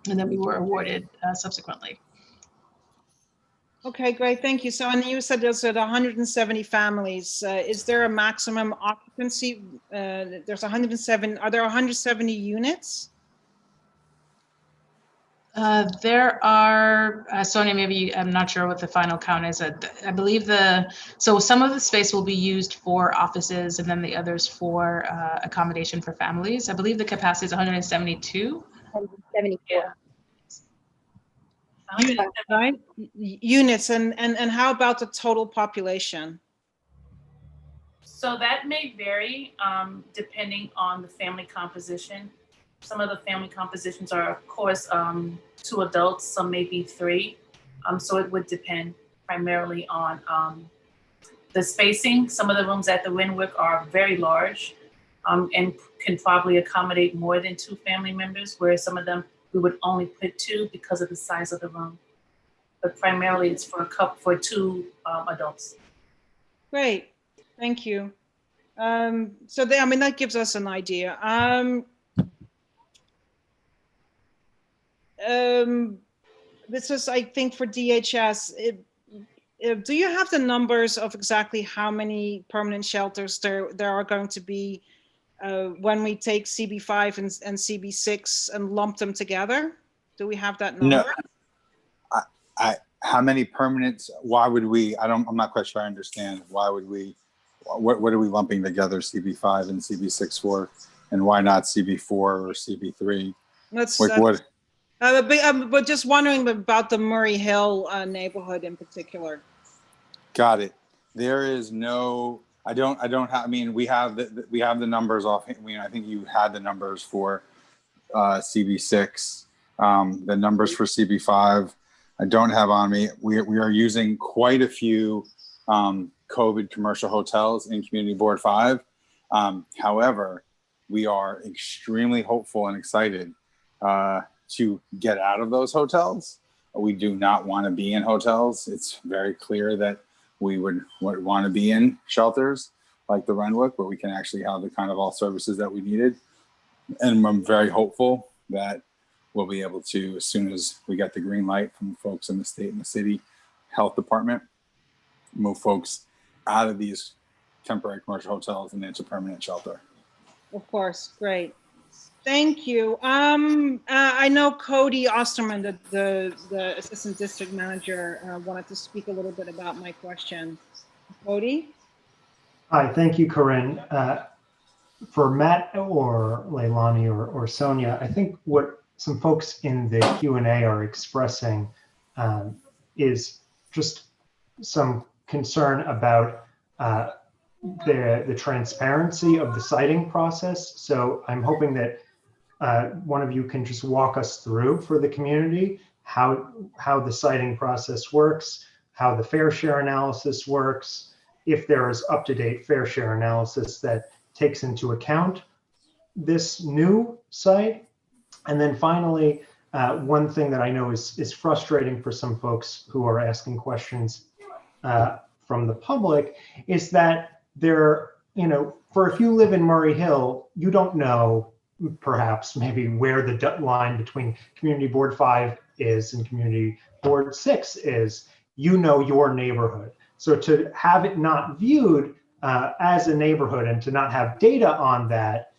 and then we were awarded subsequently. Okay, great, thank you. So, and you said there's 170 families. Is there a maximum occupancy? There's 107. Are there 170 units? There are, Sonia, maybe, I'm not sure what the final count is. I believe so some of the space will be used for offices, and then the others for accommodation for families. I believe the capacity is 172. 174. Right? Units, and how about the total population? So that may vary depending on the family composition. Some of the family compositions are, of course, 2 adults, some may be 3. So it would depend primarily on the spacing. Some of the rooms at the Renwick are very large and can probably accommodate more than 2 family members, whereas some of them we would only put 2 because of the size of the room. But primarily it's for 2 adults. Great, thank you. So that gives us an idea. This is, I think, for DHS. Do you have the numbers of exactly how many permanent shelters there are going to be when we take CB5 and CB6 and lump them together? Do we have that number? No. How many permanents? Why would we? I'm not quite sure I understand. Why would we? What are we lumping together CB5 and CB6 for? And why not CB4 or CB3? What? But just wondering about the Murray Hill neighborhood in particular. Got it. There is no, I don't have, I mean, we have the numbers off. I mean, I think you had the numbers for CB6, the numbers for CB5. I don't have on me. We are using quite a few COVID commercial hotels in Community Board 5. However, we are extremely hopeful and excited to get out of those hotels. We do not want to be in hotels. It's very clear that we would want to be in shelters like the Renwick, where we can actually have the kind of all services that we needed. And I'm very hopeful that we'll be able to, as soon as we get the green light from the folks in the state and the city health department, move folks out of these temporary commercial hotels and into permanent shelter. Of course, great. Thank you. I know Cody Osterman, the Assistant District Manager, wanted to speak a little bit about my question. Cody? Hi, thank you, Corinne. For Matt or Leilani or Sonia, I think what some folks in the Q&A are expressing is just some concern about the transparency of the citing process. So I'm hoping that one of you can just walk us through for the community how the citing process works, how the fair share analysis works, if there is up-to-date fair share analysis that takes into account this new site. And then finally, one thing that I know is frustrating for some folks who are asking questions from the public is that for if you live in Murray Hill, you don't know perhaps maybe where the line between Community Board 5 is and Community Board 6 is. You know your neighborhood. So to have it not viewed as a neighborhood and to not have data on that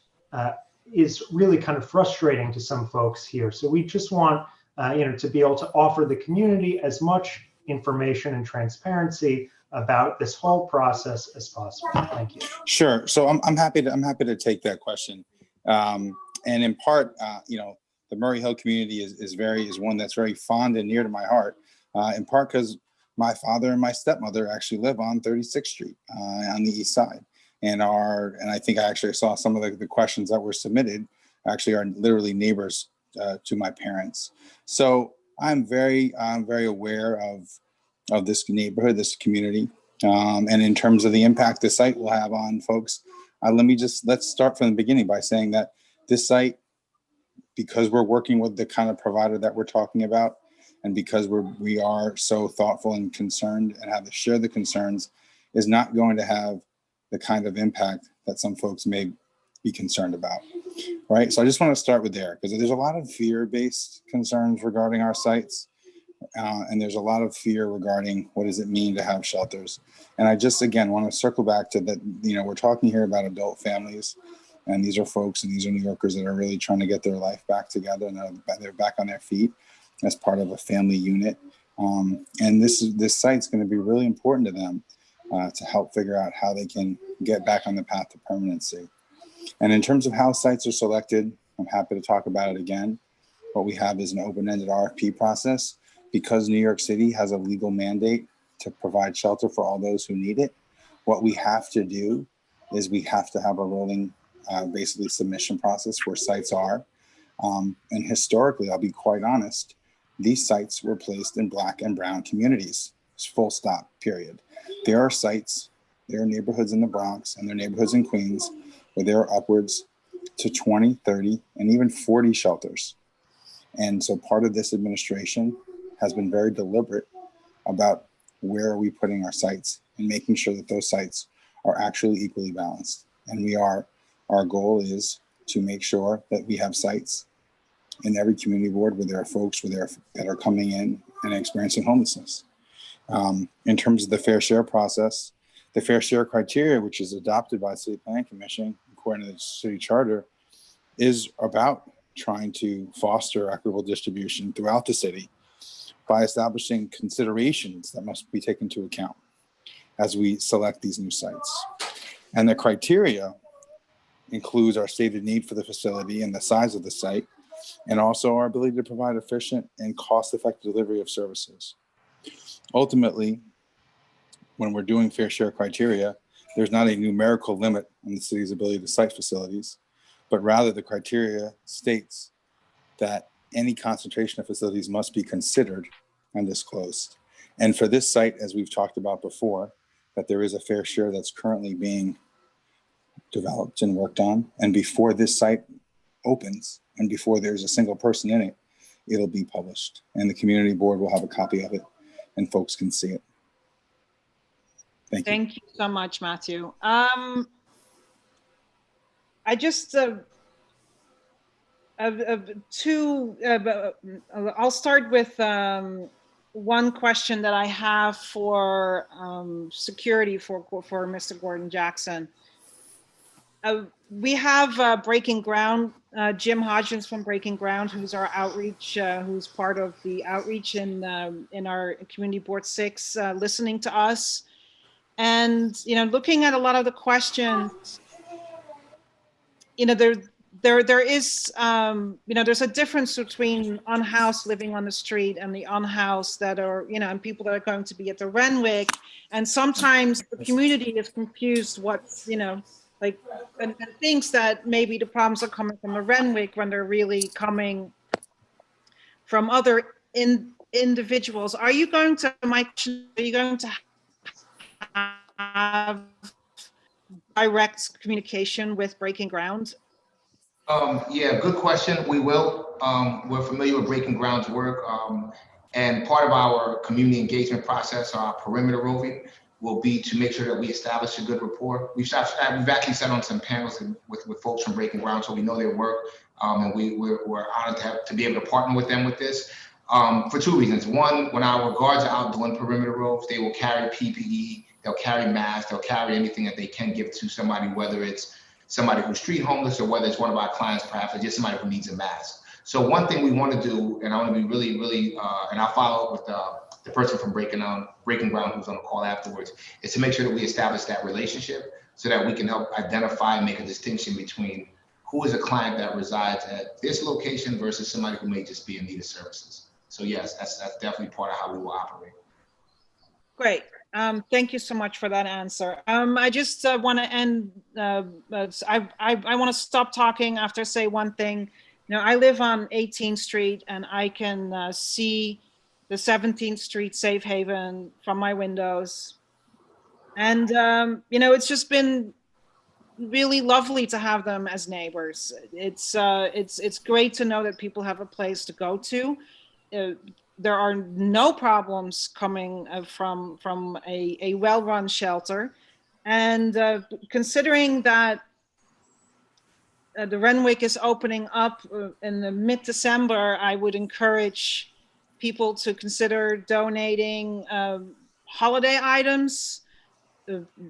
is really kind of frustrating to some folks here. So we just want to be able to offer the community as much information and transparency about this whole process as possible. Thank you. Sure. So I'm happy to take that question. And in part, the Murray Hill community is one that's very fond and near to my heart. In part because my father and my stepmother actually live on 36th Street on the east side, and I think I actually saw some of the questions that were submitted actually are literally neighbors to my parents. So I'm very aware of this neighborhood, this community, and in terms of the impact the site will have on folks. Let's start from the beginning by saying that this site, because we're working with the kind of provider that we're talking about, and because we are so thoughtful and concerned and have to share the concerns, is not going to have the kind of impact that some folks may be concerned about, right? So I just want to start with there, because there's a lot of fear-based concerns regarding our sites, and there's a lot of fear regarding what does it mean to have shelters. And I just, again, want to circle back to that, we're talking here about adult families, and these are folks and these are New Yorkers that are really trying to get their life back together and they're back on their feet as part of a family unit. And this site's going to be really important to them to help figure out how they can get back on the path to permanency. And in terms of how sites are selected, I'm happy to talk about it again. What we have is an open-ended RFP process. Because New York City has a legal mandate to provide shelter for all those who need it, what we have to do is we have to have a rolling basically submission process where sites are. And historically, I'll be quite honest, these sites were placed in Black and brown communities, full stop, period. There are sites, there are neighborhoods in the Bronx and there are neighborhoods in Queens where there are upwards to 20, 30, and even 40 shelters. And so part of this administration has been very deliberate about where are we putting our sites and making sure that those sites are actually equally balanced. And our goal is to make sure that we have sites in every community board where there are folks that are coming in and experiencing homelessness. In terms of the fair share process, the fair share criteria, which is adopted by the City Planning Commission, according to the city charter, is about trying to foster equitable distribution throughout the city by establishing considerations that must be taken into account as we select these new sites. And the criteria includes our stated need for the facility and the size of the site, and also our ability to provide efficient and cost-effective delivery of services. Ultimately, when we're doing fair share criteria, there's not a numerical limit on the city's ability to site facilities, but rather the criteria states that any concentration of facilities must be considered and disclosed. And for this site, as we've talked about before, that there is a fair share that's currently being developed and worked on. And before this site opens and before there's a single person in it, it'll be published and the community board will have a copy of it and folks can see it. Thank you. Thank you so much, Matthew. I just, I'll start with one question that I have for security for Mr. Gordon Jackson. We have Breaking Ground, Jim Hodgins from Breaking Ground, who's our outreach, who's part of the outreach in our Community Board 6, listening to us. And, you know, looking at a lot of the questions, you know, there is, you know, there's a difference between unhoused living on the street and the unhoused that are, you know, and people that are going to be at the Renwick. And sometimes the community is confused what's, you know, like, and thinks that maybe the problems are coming from the Renwick when they're really coming from other individuals. Are you going to, Mike, are you going to have direct communication with Breaking Ground? Yeah, good question. We will. We're familiar with Breaking Ground's work, and part of our community engagement process, our perimeter roving, will be to make sure that we establish a good rapport. We've actually sat on some panels with folks from Breaking Ground, so we know their work, and we're honored to be able to partner with them with this. For two reasons. One, when our guards are out doing perimeter roves, they will carry PPE, they'll carry masks, they'll carry anything that they can give to somebody, whether it's somebody who's street homeless or whether it's one of our clients, perhaps, or just somebody who needs a mask. So one thing we want to do, and I want to be really, and I'll follow up with the person from Breaking Ground who's on the call afterwards, is to make sure that we establish that relationship so that we can help identify and make a distinction between who is a client that resides at this location versus somebody who may just be in need of services. So yes, that's definitely part of how we will operate. Great. Thank you so much for that answer. I just want to end, I want to stop talking after I say one thing. You know, I live on 18th Street and I can see the 17th Street Safe Haven from my windows. And, you know, it's just been really lovely to have them as neighbors. It's great to know that people have a place to go to. There are no problems coming from a well-run shelter. And considering that the Renwick is opening up in the mid-December, I would encourage people to consider donating holiday items,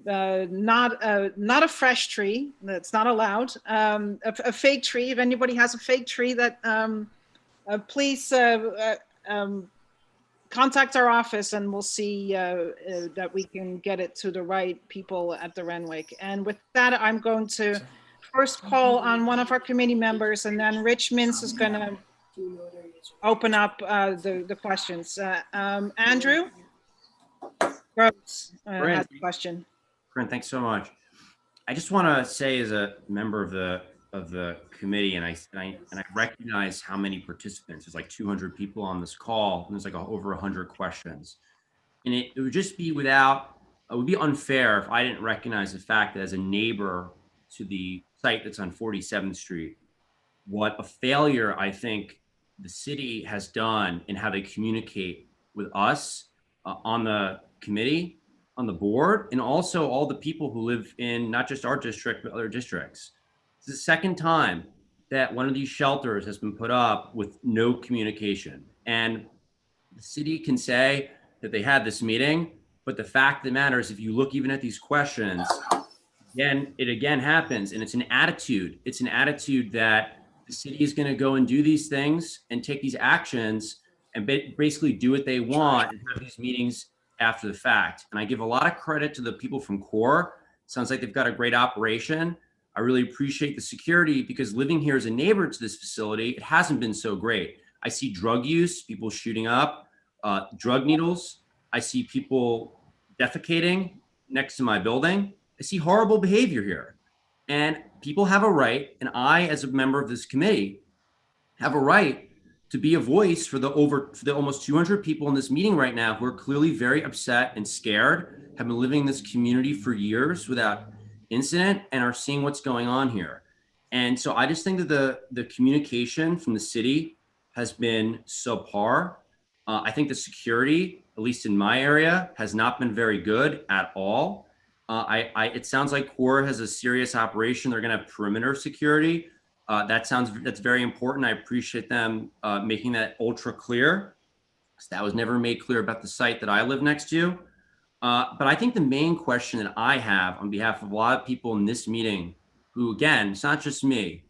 not a fresh tree, that's not allowed, a fake tree. If anybody has a fake tree, that please contact our office and we'll see that we can get it to the right people at the Renwick. And with that, I'm going to first call on one of our committee members, and then Rich Mintz is going to open up the questions. Andrew Rhodes has a question. Corinne, thanks so much. I just want to say, as a member of the committee, and I recognize how many participants. There's like 200 people on this call, and there's like over 100 questions. And it would just be it would be unfair if I didn't recognize the fact that as a neighbor to the site that's on 47th Street, what a failure I think the city has done in how they communicate with us on the committee, on the board, and also all the people who live in not just our district, but other districts. It's the second time that one of these shelters has been put up with no communication. And the city can say that they had this meeting, but the fact of the matter is, if you look even at these questions, it again happens. And it's an attitude. It's an attitude that the city is going to go and do these things and take these actions and basically do what they want and have these meetings after the fact. And I give a lot of credit to the people from CORE. Sounds like they've got a great operation. I really appreciate the security, because living here as a neighbor to this facility, it hasn't been so great. I see drug use, people shooting up, drug needles. I see people defecating next to my building. I see horrible behavior here. And people have a right, and I, as a member of this committee, have a right to be a voice for the almost 200 people in this meeting right now who are clearly very upset and scared, have been living in this community for years without incident, and are seeing what's going on here. And so I just think that the communication from the city has been subpar. I think the security, at least in my area, has not been very good at all. It sounds like CORE has a serious operation. They're going to have perimeter security. That's very important. I appreciate them making that ultra clear. That was never made clear about the site that I live next to. But I think the main question that I have on behalf of a lot of people in this meeting, who, again, it's not just me,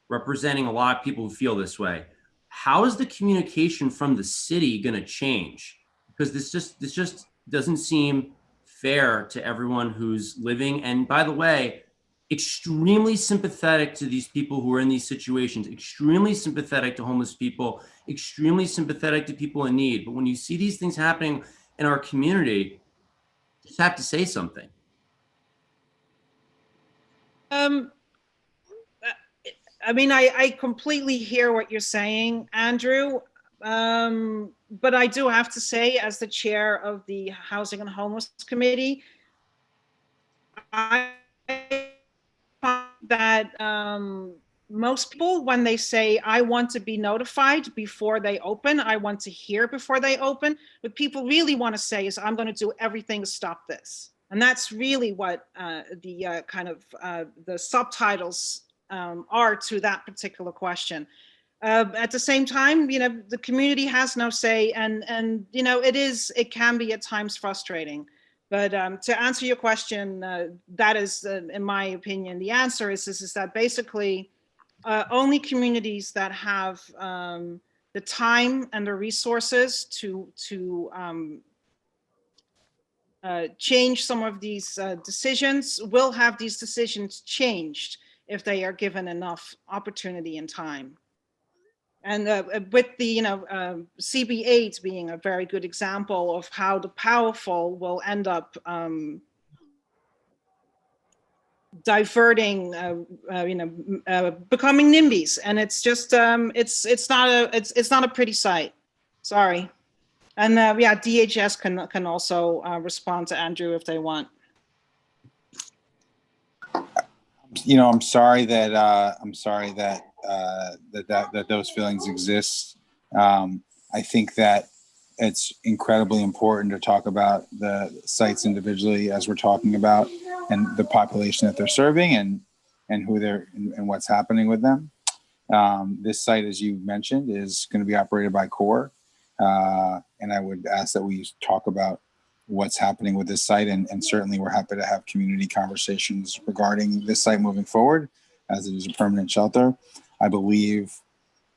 representing a lot of people who feel this way. How is the communication from the city going to change? Because this just doesn't seem fair to everyone who's living. And by the way, extremely sympathetic to these people who are in these situations, extremely sympathetic to homeless people, extremely sympathetic to people in need. But when you see these things happening in our community, you just have to say something. I mean, I completely hear what you're saying, Andrew. But I do have to say, as the chair of the Housing and Homeless Committee, I find that most people, when they say, I want to be notified before they open, I want to hear before they open, what people really want to say is, I'm going to do everything to stop this. And that's really what the subtitles are to that particular question. At the same time, the community has no say, and it can be at times frustrating. But to answer your question, that is, in my opinion, the answer is that basically only communities that have the time and the resources to change some of these decisions will have these decisions changed if they are given enough opportunity and time. And with the CB8 being a very good example of how the powerful will end up diverting, becoming NIMBYs, and it's just it's not a pretty sight. Sorry. And yeah, DHS can also respond to Andrew if they want. I'm sorry that that those feelings exist. I think that it's incredibly important to talk about the sites individually as we're talking about, and the population that they're serving, and who they're and what's happening with them. This site, as you mentioned, is going to be operated by CORE, and I would ask that we talk about what's happening with this site, and certainly we're happy to have community conversations regarding this site moving forward, as it is a permanent shelter. I believe,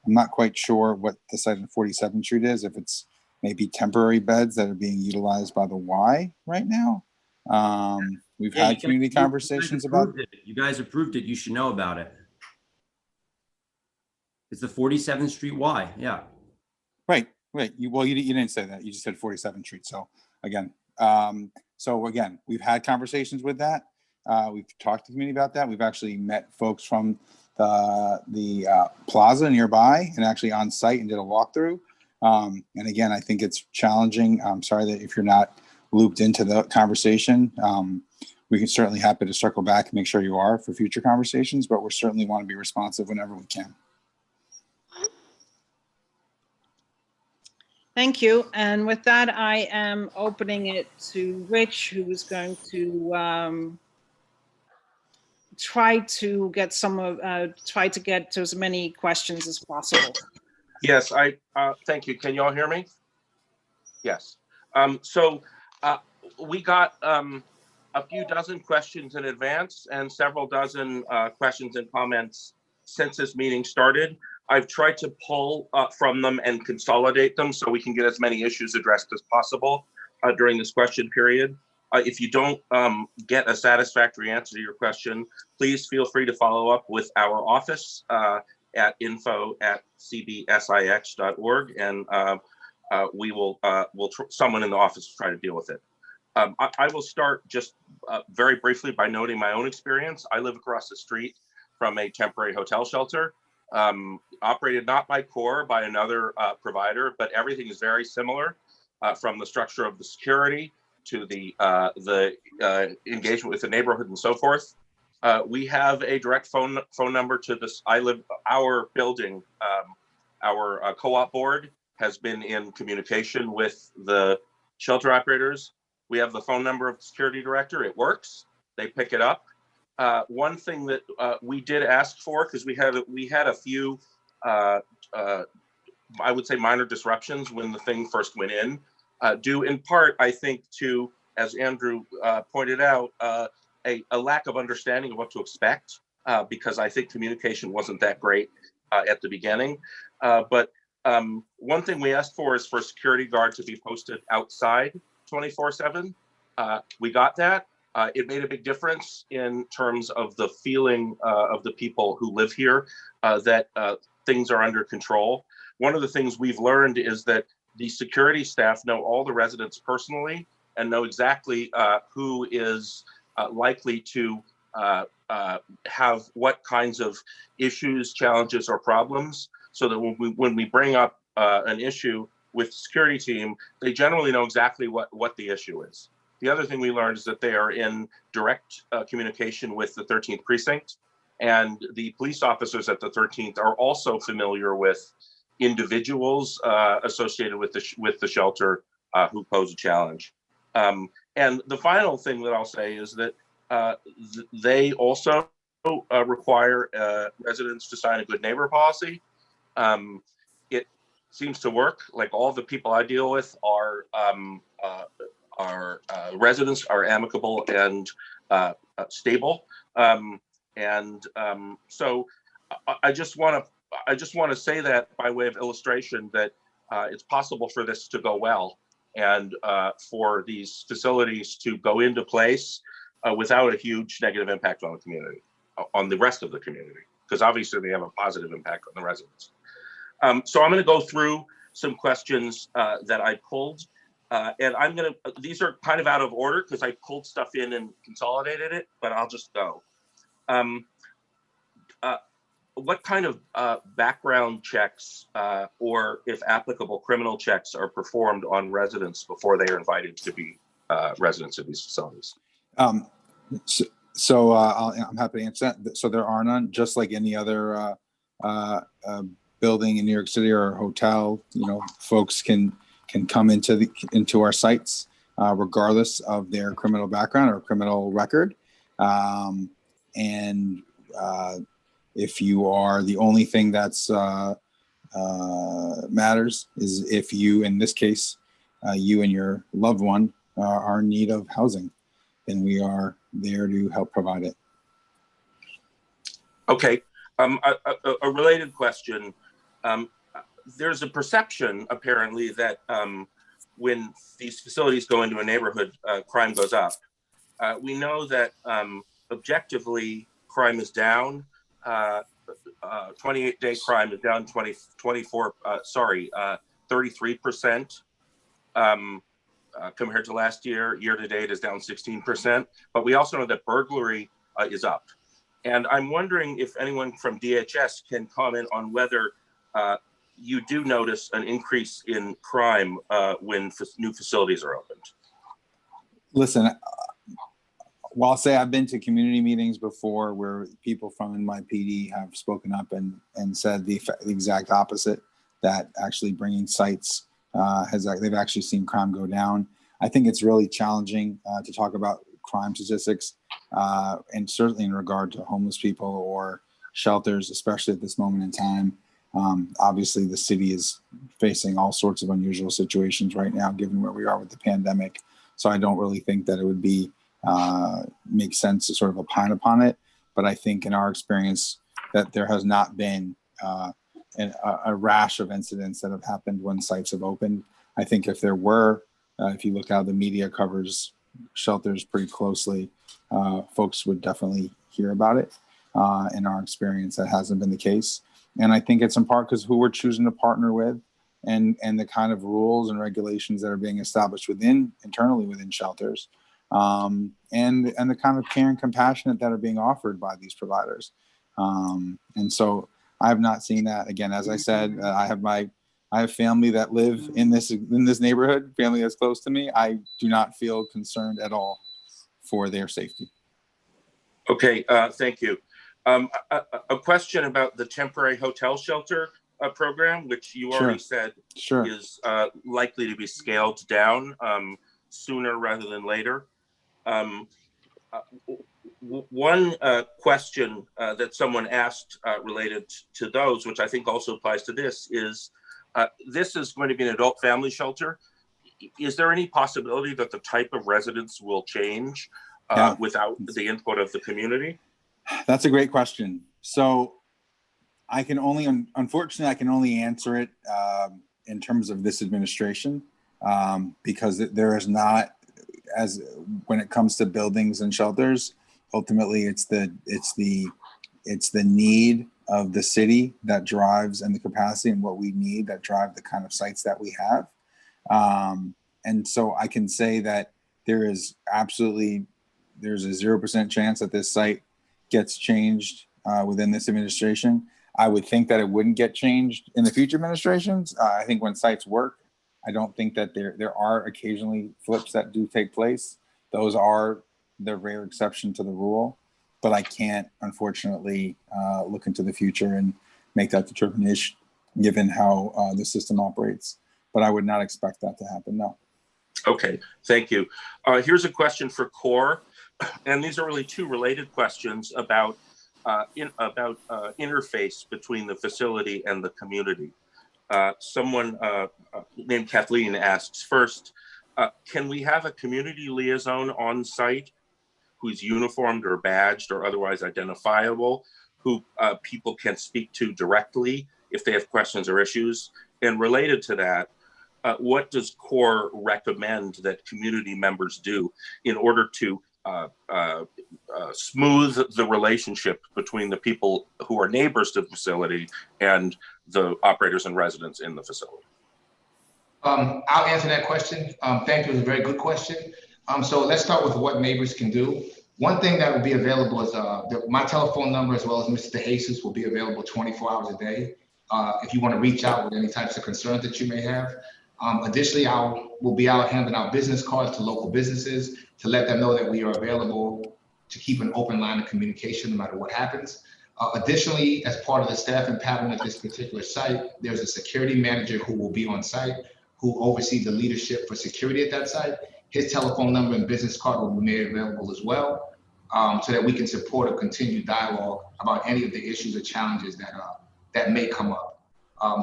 I'm not quite sure what the site on 47th Street is, if it's maybe temporary beds that are being utilized by the Y right now. We've had community conversations about it. You guys approved it. You should know about it. It's the 47th Street Y. Yeah. Right. You didn't say that. You just said 47th Street. So again, we've had conversations with that. We've talked to the community about that. We've actually met folks from the plaza nearby and actually on site and did a walkthrough. And again, I think it's challenging. I'm sorry that if you're not looped into the conversation, we can certainly happy to circle back and make sure you are for future conversations, but we certainly want to be responsive whenever we can. Thank you. And with that, I am opening it to Rich, who is going to try to get to as many questions as possible. Yes, thank you. Can you all hear me? Yes. We got a few dozen questions in advance and several dozen questions and comments since this meeting started. I've tried to pull from them and consolidate them so we can get as many issues addressed as possible during this question period. If you don't get a satisfactory answer to your question, please feel free to follow up with our office at info@cbsix.org, and someone in the office will try to deal with it. I will start just very briefly by noting my own experience. I live across the street from a temporary hotel shelter, operated not by CORE, by another provider, but everything is very similar, from the structure of the security to the engagement with the neighborhood and so forth. We have a direct phone number to this. Our building, our co-op board has been in communication with the shelter operators. We have the phone number of the security director. It works. They pick it up. One thing that we did ask for, because we had a few, I would say, minor disruptions when the thing first went in, due in part, I think, to, as Andrew pointed out, a lack of understanding of what to expect, because I think communication wasn't that great at the beginning. But one thing we asked for is for a security guard to be posted outside 24/7. We got that. It made a big difference in terms of the feeling of the people who live here, that things are under control. One of the things we've learned is that the security staff know all the residents personally and know exactly who is likely to have what kinds of issues, challenges, or problems, so that when we bring up an issue with the security team, they generally know exactly what the issue is. The other thing we learned is that they are in direct communication with the 13th precinct, and the police officers at the 13th are also familiar with individuals associated with the shelter who pose a challenge. And the final thing that I'll say is that they also require residents to sign a good neighbor policy. It seems to work. Like, all the people I deal with are residents, are amicable and stable. So I just want to say that by way of illustration, that it's possible for this to go well, and for these facilities to go into place without a huge negative impact on the community, on the rest of the community, because obviously they have a positive impact on the residents. So I'm going to go through some questions that I pulled, and these are kind of out of order because I pulled stuff in and consolidated it, but I'll just go. What kind of background checks, or if applicable, criminal checks are performed on residents before they are invited to be residents of these facilities? I'm happy to answer that. So there are none, just like any other building in New York City or a hotel. Folks can come into our sites regardless of their criminal background or criminal record, and if you are, the only thing that's matters is if you, in this case, you and your loved one are in need of housing, then we are there to help provide it. Okay. A related question. There's a perception, apparently, that when these facilities go into a neighborhood, crime goes up. We know that objectively, crime is down. 28-day crime is down 33% compared to last year. Year to date is down 16%. But we also know that burglary is up. And I'm wondering if anyone from DHS can comment on whether you do notice an increase in crime when new facilities are opened. Listen, well, I'll say I've been to community meetings before where people from NYPD have spoken up and said the exact opposite, that actually bringing sites they've actually seen crime go down. I think it's really challenging to talk about crime statistics, and certainly in regard to homeless people or shelters, especially at this moment in time. Obviously, the city is facing all sorts of unusual situations right now, given where we are with the pandemic. So I don't really think that it would be make sense to sort of opine upon it. But I think in our experience that there has not been a rash of incidents that have happened when sites have opened. I think if there were, if you look how the media covers shelters pretty closely, folks would definitely hear about it. In our experience, that hasn't been the case. And I think it's in part because who we're choosing to partner with and the kind of rules and regulations that are being established internally within shelters, and the kind of care and compassion that are being offered by these providers. And so I have not seen that. Again, as I said, I have family that live in this neighborhood, family that's close to me. I do not feel concerned at all for their safety. Okay, thank you. A question about the temporary hotel shelter program, which you already said is likely to be scaled down sooner rather than later. One question that someone asked related to those, which I think also applies to this, is this is going to be an adult family shelter. Is there any possibility that the type of residence will change without the input of the community? That's a great question. So I can only, unfortunately, I can only answer it in terms of this administration, because there is not, as when it comes to buildings and shelters, ultimately it's the need of the city that drives, and the capacity and what we need that drive the kind of sites that we have. And so I can say that there's a 0% chance that this site gets changed within this administration. I would think that it wouldn't get changed in the future administrations. I think when sites work, I don't think that there are occasionally flips that do take place. Those are the rare exception to the rule, but I can't, unfortunately, look into the future and make that determination given how the system operates. But I would not expect that to happen, no. Okay, thank you. Here's a question for Core, and these are really two related questions about interface between the facility and the community. Someone named Kathleen asks, first, can we have a community liaison on site who's uniformed or badged or otherwise identifiable, who people can speak to directly if they have questions or issues? And related to that, what does CORE recommend that community members do in order to smooth the relationship between the people who are neighbors to the facility and the operators and residents in the facility? I'll answer that question. Thank you. It's a very good question. So let's start with what neighbors can do. One thing that will be available is my telephone number, as well as Mr. DeJesus, will be available 24 hours a day if you want to reach out with any types of concerns that you may have. Additionally, we'll be out handing out business cards to local businesses to let them know that we are available to keep an open line of communication no matter what happens. Additionally, as part of the staffing pattern at this particular site, there's a security manager who will be on site, who oversees the leadership for security at that site. His telephone number and business card will be made available as well, so that we can support a continued dialogue about any of the issues or challenges that may come up.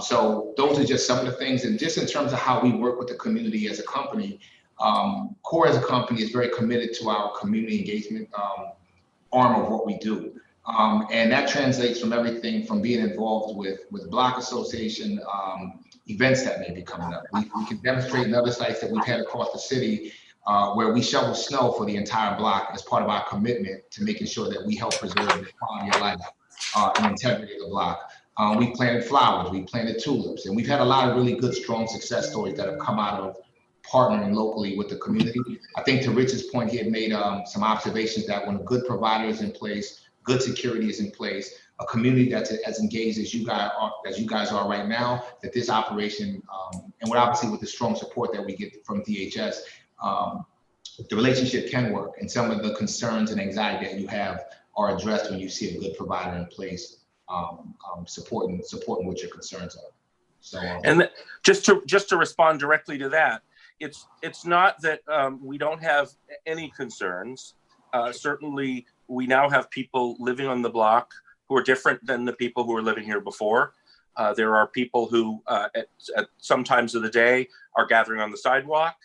So those are just some of the things. And just in terms of how we work with the community as a company, CORE as a company is very committed to our community engagement arm of what we do. And that translates from everything from being involved with block association events that may be coming up. We can demonstrate in other sites that we've had across the city where we shovel snow for the entire block as part of our commitment to making sure that we help preserve the quality of life and integrity of the block. We planted flowers, we planted tulips, and we've had a lot of really good, strong success stories that have come out of partnering locally with the community. I think to Rich's point, he had made some observations that when a good provider is in place, good security is in place, a community that's as engaged as you guys are right now, that this operation, and obviously with the strong support that we get from DHS, the relationship can work, and some of the concerns and anxiety that you have are addressed when you see a good provider in place, supporting what your concerns are. So, and just to respond directly to that, it's not that we don't have any concerns. Certainly, we now have people living on the block who are different than the people who were living here before. There are people who, at some times of the day, are gathering on the sidewalk,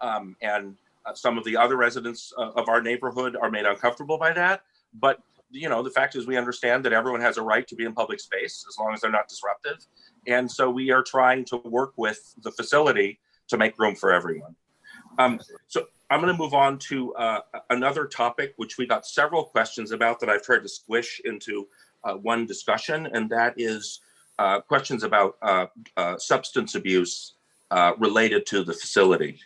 and some of the other residents of our neighborhood are made uncomfortable by that. But you know, the fact is we understand that everyone has a right to be in public space as long as they're not disruptive. And so we are trying to work with the facility to make room for everyone. So I'm going to move on to another topic, which we got several questions about that I've tried to squish into one discussion, and that is questions about substance abuse related to the facility.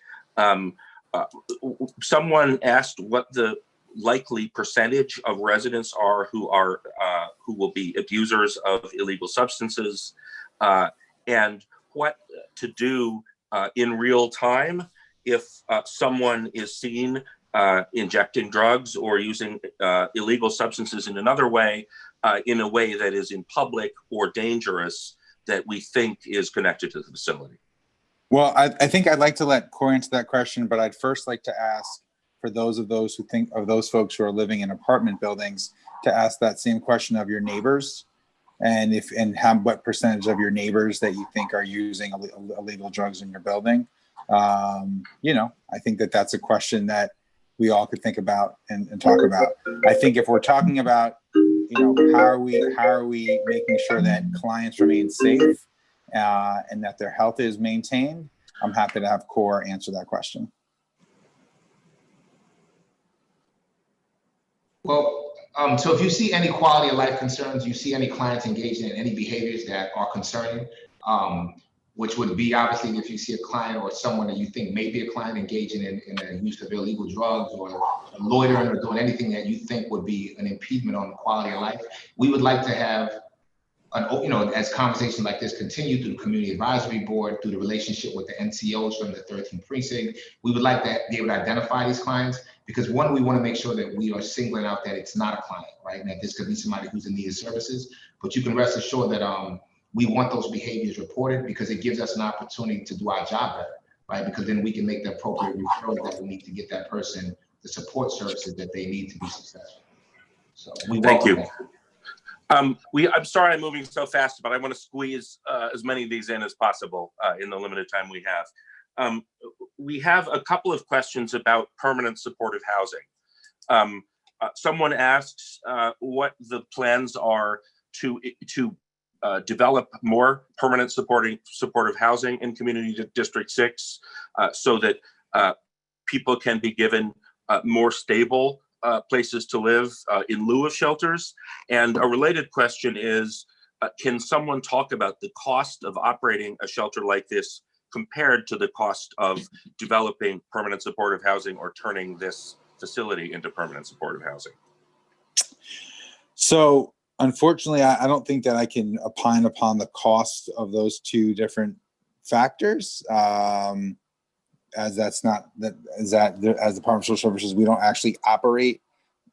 Someone asked what the likely percentage of residents are who will be abusers of illegal substances, and what to do in real time if someone is seen injecting drugs or using illegal substances in another way, in a way that is in public or dangerous, that we think is connected to the facility. Well, I think I'd like to let Corey answer that question, but I'd first like to ask for those who think of those folks who are living in apartment buildings to ask that same question of your neighbors, and what percentage of your neighbors that you think are using illegal drugs in your building. You know, I think that's a question that we all could think about and talk about. I think if we're talking about, you know, how are we making sure that clients remain safe and that their health is maintained, I'm happy to have Core answer that question. Well, so if you see any quality of life concerns, you see any clients engaging in any behaviors that are concerning, which would be obviously if you see a client or someone that you think may be a client engaging in the use of illegal drugs or loitering or doing anything that you think would be an impediment on the quality of life, we would like to have as conversations like this continue through the community advisory board, through the relationship with the NCOs from the 13th precinct, we would like to be able to identify these clients, because one, we want to make sure that we are singling out that it's not a client, right? And that this could be somebody who's in need of services, but you can rest assured that we want those behaviors reported, because it gives us an opportunity to do our job better, right? Because then we can make the appropriate referrals that we need to get that person the support services that they need to be successful. So thank you. I'm sorry I'm moving so fast, but I want to squeeze as many of these in as possible in the limited time we have. We have a couple of questions about permanent supportive housing. Someone asks what the plans are to develop more permanent supportive housing in Community District 6 so that people can be given more stable places to live in lieu of shelters. And a related question is, can someone talk about the cost of operating a shelter like this compared to the cost of developing permanent supportive housing or turning this facility into permanent supportive housing? So unfortunately, I don't think that I can opine upon the cost of those two different factors. As that's not that as Department of Social Services, we don't actually operate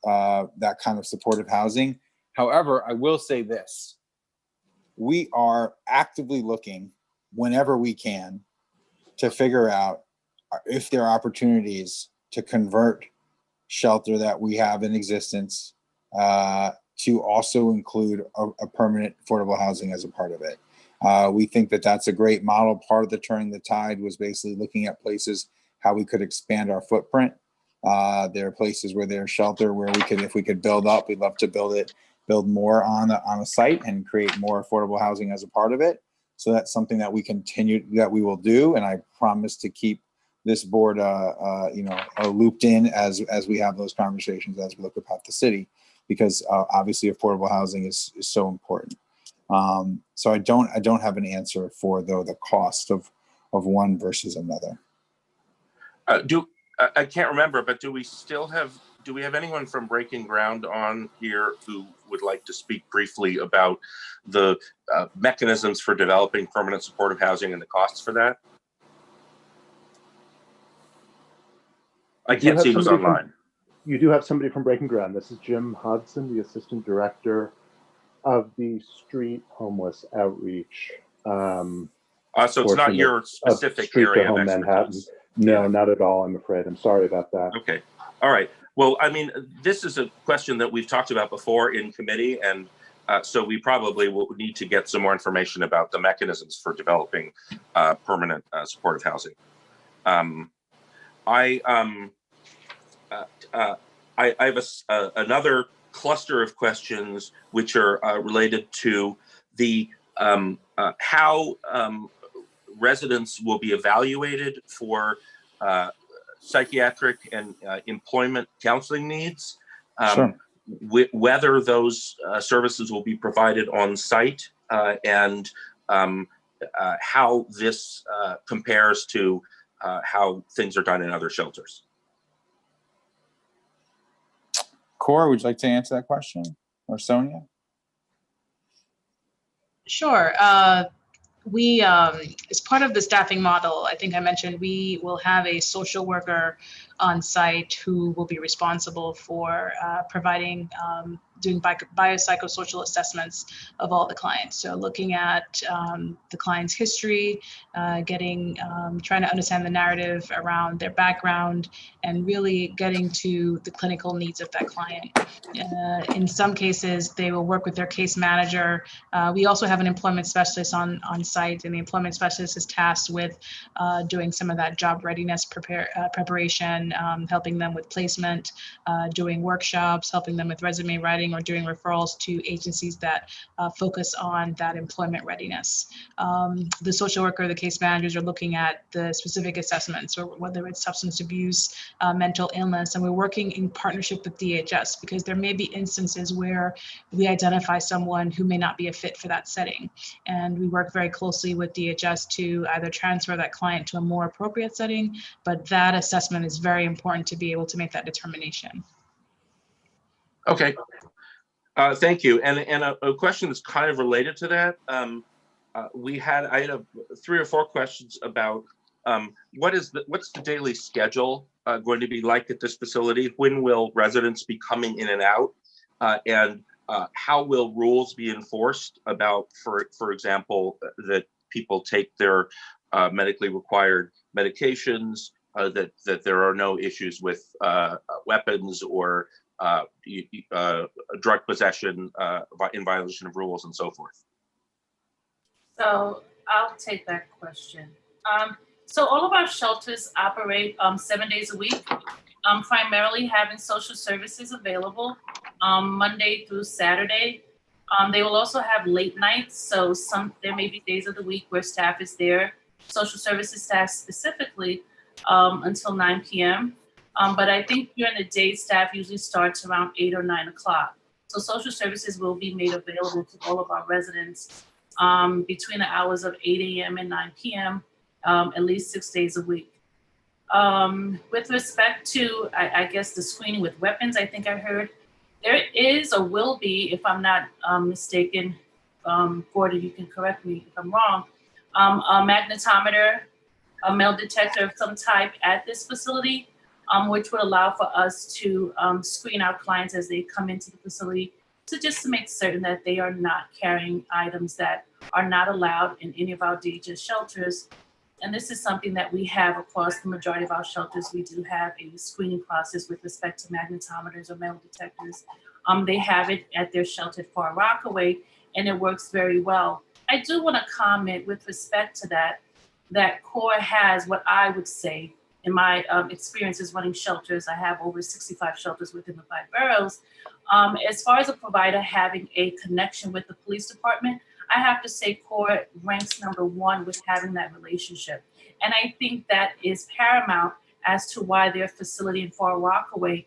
that kind of supportive housing. However, I will say this: we are actively looking whenever we can to figure out if there are opportunities to convert shelter that we have in existence to also include a permanent affordable housing as a part of it. We think that that's a great model. Part of the Turning the Tide was basically looking at places, how we could expand our footprint. There are places where there's shelter where if we could build up, we'd love to build more on a site and create more affordable housing as a part of it. So that's something that we will do. And I promise to keep this board, looped in as we have those conversations, as we look about the city, because obviously affordable housing is so important. So I don't have an answer for the cost of one versus another. I can't remember, but do we have anyone from Breaking Ground on here who would like to speak briefly about the mechanisms for developing permanent supportive housing and the costs for that? I can't see who's online. You do have somebody from Breaking Ground. This is Jim Hodson, the Assistant Director of the Street Homeless Outreach. So it's not your specific area of expertise. Manhattan. No, not at all, I'm afraid. I'm sorry about that. Okay. All right. Well, I mean, this is a question that we've talked about before in committee, and so we probably will need to get some more information about the mechanisms for developing permanent supportive housing. I have another cluster of questions which are related to the how residents will be evaluated for psychiatric and employment counseling needs, Sure. whether those services will be provided on site and how this compares to how things are done in other shelters. Cora, would you like to answer that question, or Sonia? Sure. We, as part of the staffing model, I think I mentioned, we will have a social worker on site who will be responsible for providing, doing biopsychosocial assessments of all the clients. So looking at the client's history, trying to understand the narrative around their background, and really getting to the clinical needs of that client. In some cases, they will work with their case manager. We also have an employment specialist on site, and the employment specialist is tasked with doing some of that job readiness preparation, helping them with placement, doing workshops, helping them with resume writing, or doing referrals to agencies that focus on that employment readiness. The social worker, the case managers are looking at the specific assessments, or whether it's substance abuse, mental illness, and we're working in partnership with DHS, because there may be instances where we identify someone who may not be a fit for that setting. And we work very closely with DHS to either transfer that client to a more appropriate setting, but that assessment is very important to be able to make that determination. Okay, thank you. And a question that's kind of related to that. I had 3 or 4 questions about what's the daily schedule going to be like at this facility? When will residents be coming in and out? And how will rules be enforced about, for example, that people take their medically required medications, that there are no issues with weapons or drug possession in violation of rules and so forth? So I'll take that question. So all of our shelters operate 7 days a week, primarily having social services available Monday through Saturday. They will also have late nights, so there may be days of the week where staff is there, social services staff specifically, until 9 p.m. But I think during the day, staff usually starts around 8 or 9 o'clock. So social services will be made available to all of our residents between the hours of 8 a.m. and 9 p.m. At least 6 days a week. With respect to, I guess, the screening with weapons, I think I heard, there is or will be, if I'm not mistaken, Gordon, you can correct me if I'm wrong, a magnetometer, a metal detector of some type at this facility, which would allow for us to screen our clients as they come into the facility, just to make certain that they are not carrying items that are not allowed in any of our DHS shelters. And this is something that we have across the majority of our shelters. We do have a screening process with respect to magnetometers or metal detectors. They have it at their shelter at Far Rockaway, and it works very well. I do want to comment with respect to that CORE has what I would say, in my experiences running shelters, I have over 65 shelters within the 5 boroughs. As far as a provider having a connection with the police department, I have to say CORE ranks #1 with having that relationship. And I think that is paramount as to why their facility in Far Rockaway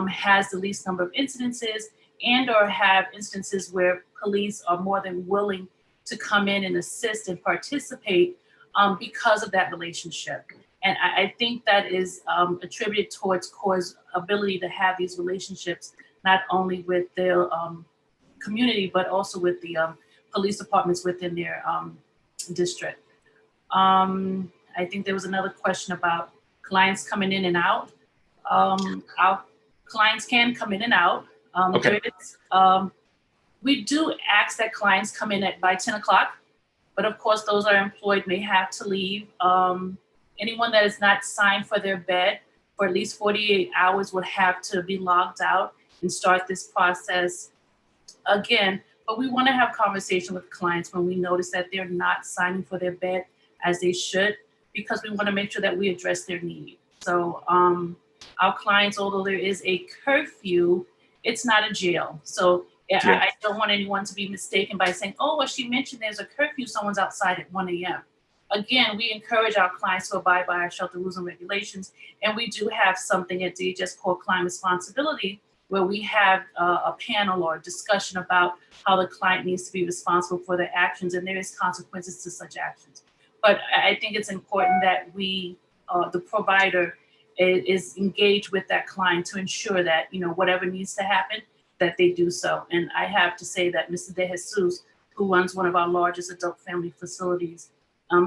has the least number of incidences, and or have instances where police are more than willing to come in and assist and participate because of that relationship. And I think that is attributed towards CORE's ability to have these relationships, not only with their community, but also with the police departments within their district. I think there was another question about clients coming in and out. Our clients can come in and out. Okay. We do ask that clients come in by 10 o'clock, but of course those that are employed may have to leave. Anyone that is not signed for their bed for at least 48 hours would have to be logged out and start this process again. But we want to have conversation with clients when we notice that they're not signing for their bed as they should, because we want to make sure that we address their need. So our clients, although there is a curfew, it's not a jail. So yeah. I don't want anyone to be mistaken by saying, oh, well, she mentioned there's a curfew, someone's outside at 1 a.m. Again, we encourage our clients to abide by our shelter rules and regulations. And we do have something at DHS called Client Responsibility where we have a panel or a discussion about how the client needs to be responsible for their actions, and there is consequences to such actions. But I think it's important that we, the provider, is engaged with that client to ensure that, you know, whatever needs to happen, that they do so. And I have to say that Mr. De Jesus, who runs one of our largest adult family facilities,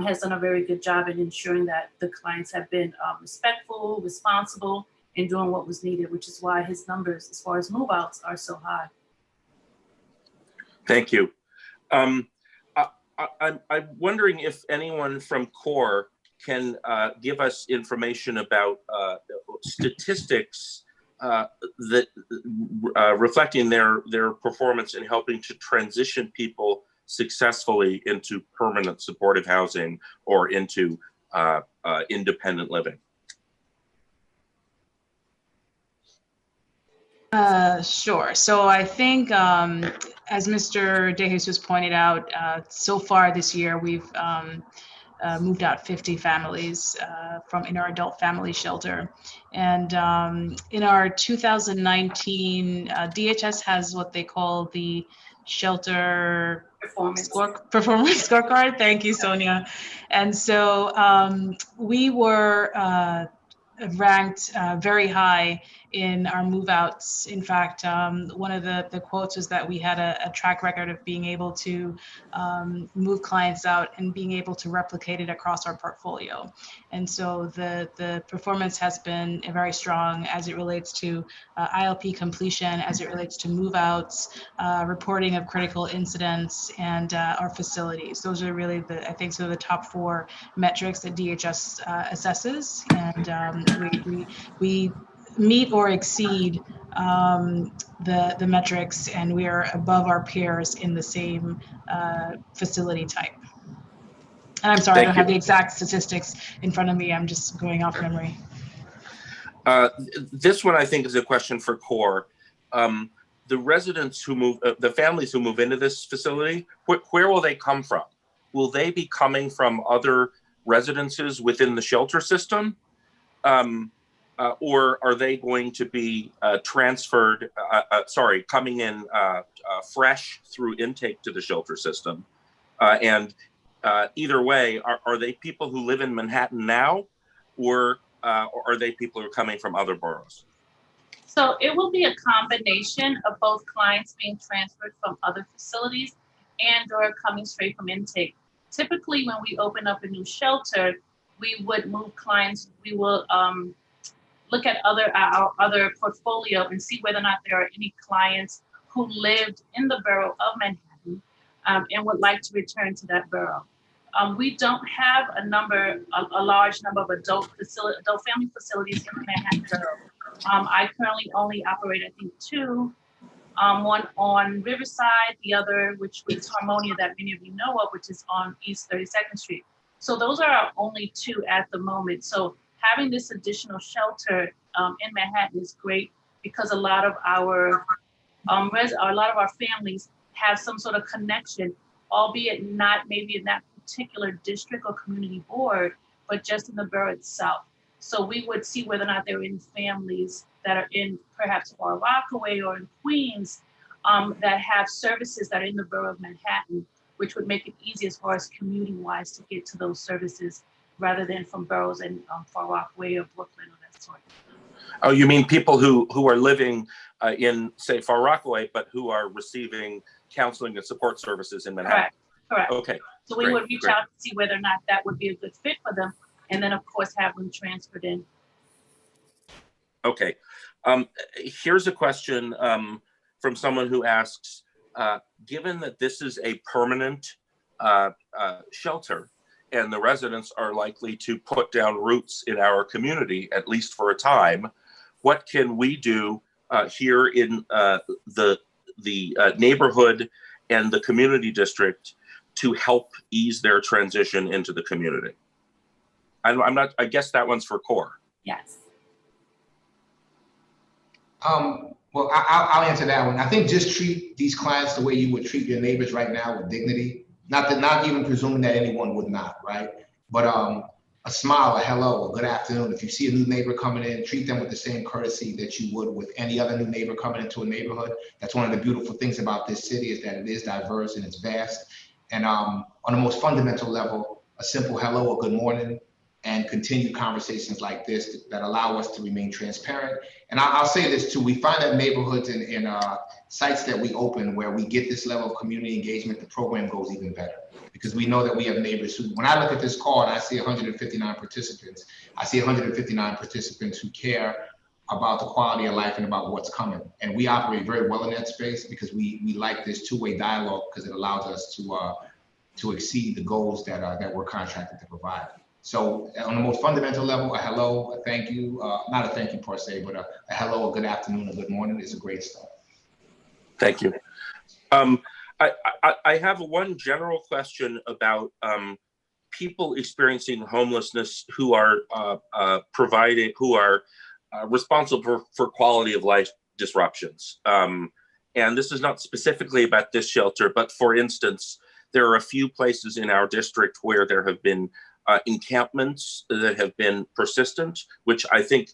has done a very good job in ensuring that the clients have been respectful, responsible, and doing what was needed, which is why his numbers as far as move-outs are so high. Thank you. I'm wondering if anyone from CORE can give us information about statistics that reflecting their performance in helping to transition people successfully into permanent supportive housing or into independent living. Sure. So I think, as Mr. De Jesus pointed out, so far this year, we've moved out 50 families from in our adult family shelter. And in our 2019, DHS has what they call the shelter performance scorecard. Thank you, Sonia. And so we were ranked very high in our move outs. In fact, one of the quotes was that we had a track record of being able to move clients out and being able to replicate it across our portfolio. And so the performance has been very strong as it relates to ILP completion, as it relates to move outs, reporting of critical incidents, and our facilities. Those are really I think so the top 4 metrics that DHS assesses. And we meet or exceed the metrics, and we are above our peers in the same facility type. And I'm sorry, I don't have the exact statistics in front of me. I'm just going off memory. This one I think is a question for CORE. The residents who move, the families who move into this facility, where will they come from? Will they be coming from other residences within the shelter system? Or are they going to be transferred, coming in fresh through intake to the shelter system? And either way, are they people who live in Manhattan now, or are they people who are coming from other boroughs? So it will be a combination of both clients being transferred from other facilities and or coming straight from intake. Typically, when we open up a new shelter, we would move clients. We will look at our other portfolio and see whether or not there are any clients who lived in the borough of Manhattan and would like to return to that borough. We don't have a large number of adult family facilities in the Manhattan borough. I currently only operate, I think, 2. One on Riverside, the other, which is Harmonia, that many of you know of, which is on East 32nd Street. So those are our only 2 at the moment. So having this additional shelter in Manhattan is great because a lot of our families have some sort of connection, albeit not maybe in that particular district or community board, but just in the borough itself. So we would see whether or not there are any families that are in perhaps Far Rockaway or in Queens that have services that are in the borough of Manhattan, which would make it easy as far as commuting-wise to get to those services rather than from boroughs in Far Rockaway or Brooklyn or that sort. Oh, you mean people who are living in, say, Far Rockaway, but who are receiving counseling and support services in Manhattan? Correct. Okay. So we would reach out to see whether or not that would be a good fit for them, and then of course have them transferred in. Okay. Here's a question from someone who asks, given that this is a permanent shelter and the residents are likely to put down roots in our community, at least for a time, what can we do here in the neighborhood and the community district to help ease their transition into the community? I guess that one's for CORE. Yes. Well, I'll answer that one. I think just treat these clients the way you would treat your neighbors right now, with dignity. Not even presuming that anyone would not, right? But a smile, a hello, a good afternoon. If you see a new neighbor coming in, treat them with the same courtesy that you would with any other new neighbor coming into a neighborhood. That's one of the beautiful things about this city, is that it is diverse and it's vast. And on the most fundamental level, a simple hello or good morning, and continue conversations like this that allow us to remain transparent. And I'll say this too, we find that neighborhoods and sites that we open where we get this level of community engagement, the program goes even better. Because we know that we have neighbors who, when I look at this call and I see 159 participants, I see 159 participants who care about the quality of life and about what's coming. And we operate very well in that space because we like this two-way dialogue, because it allows us to exceed the goals that we're contracted to provide. So on the most fundamental level, a hello, a thank you, not a thank you per se, but a hello, a good afternoon, a good morning is a great start. Thank you. I have one general question about people experiencing homelessness who are responsible for quality of life disruptions. And this is not specifically about this shelter, but for instance, there are a few places in our district where there have been encampments that have been persistent, which I think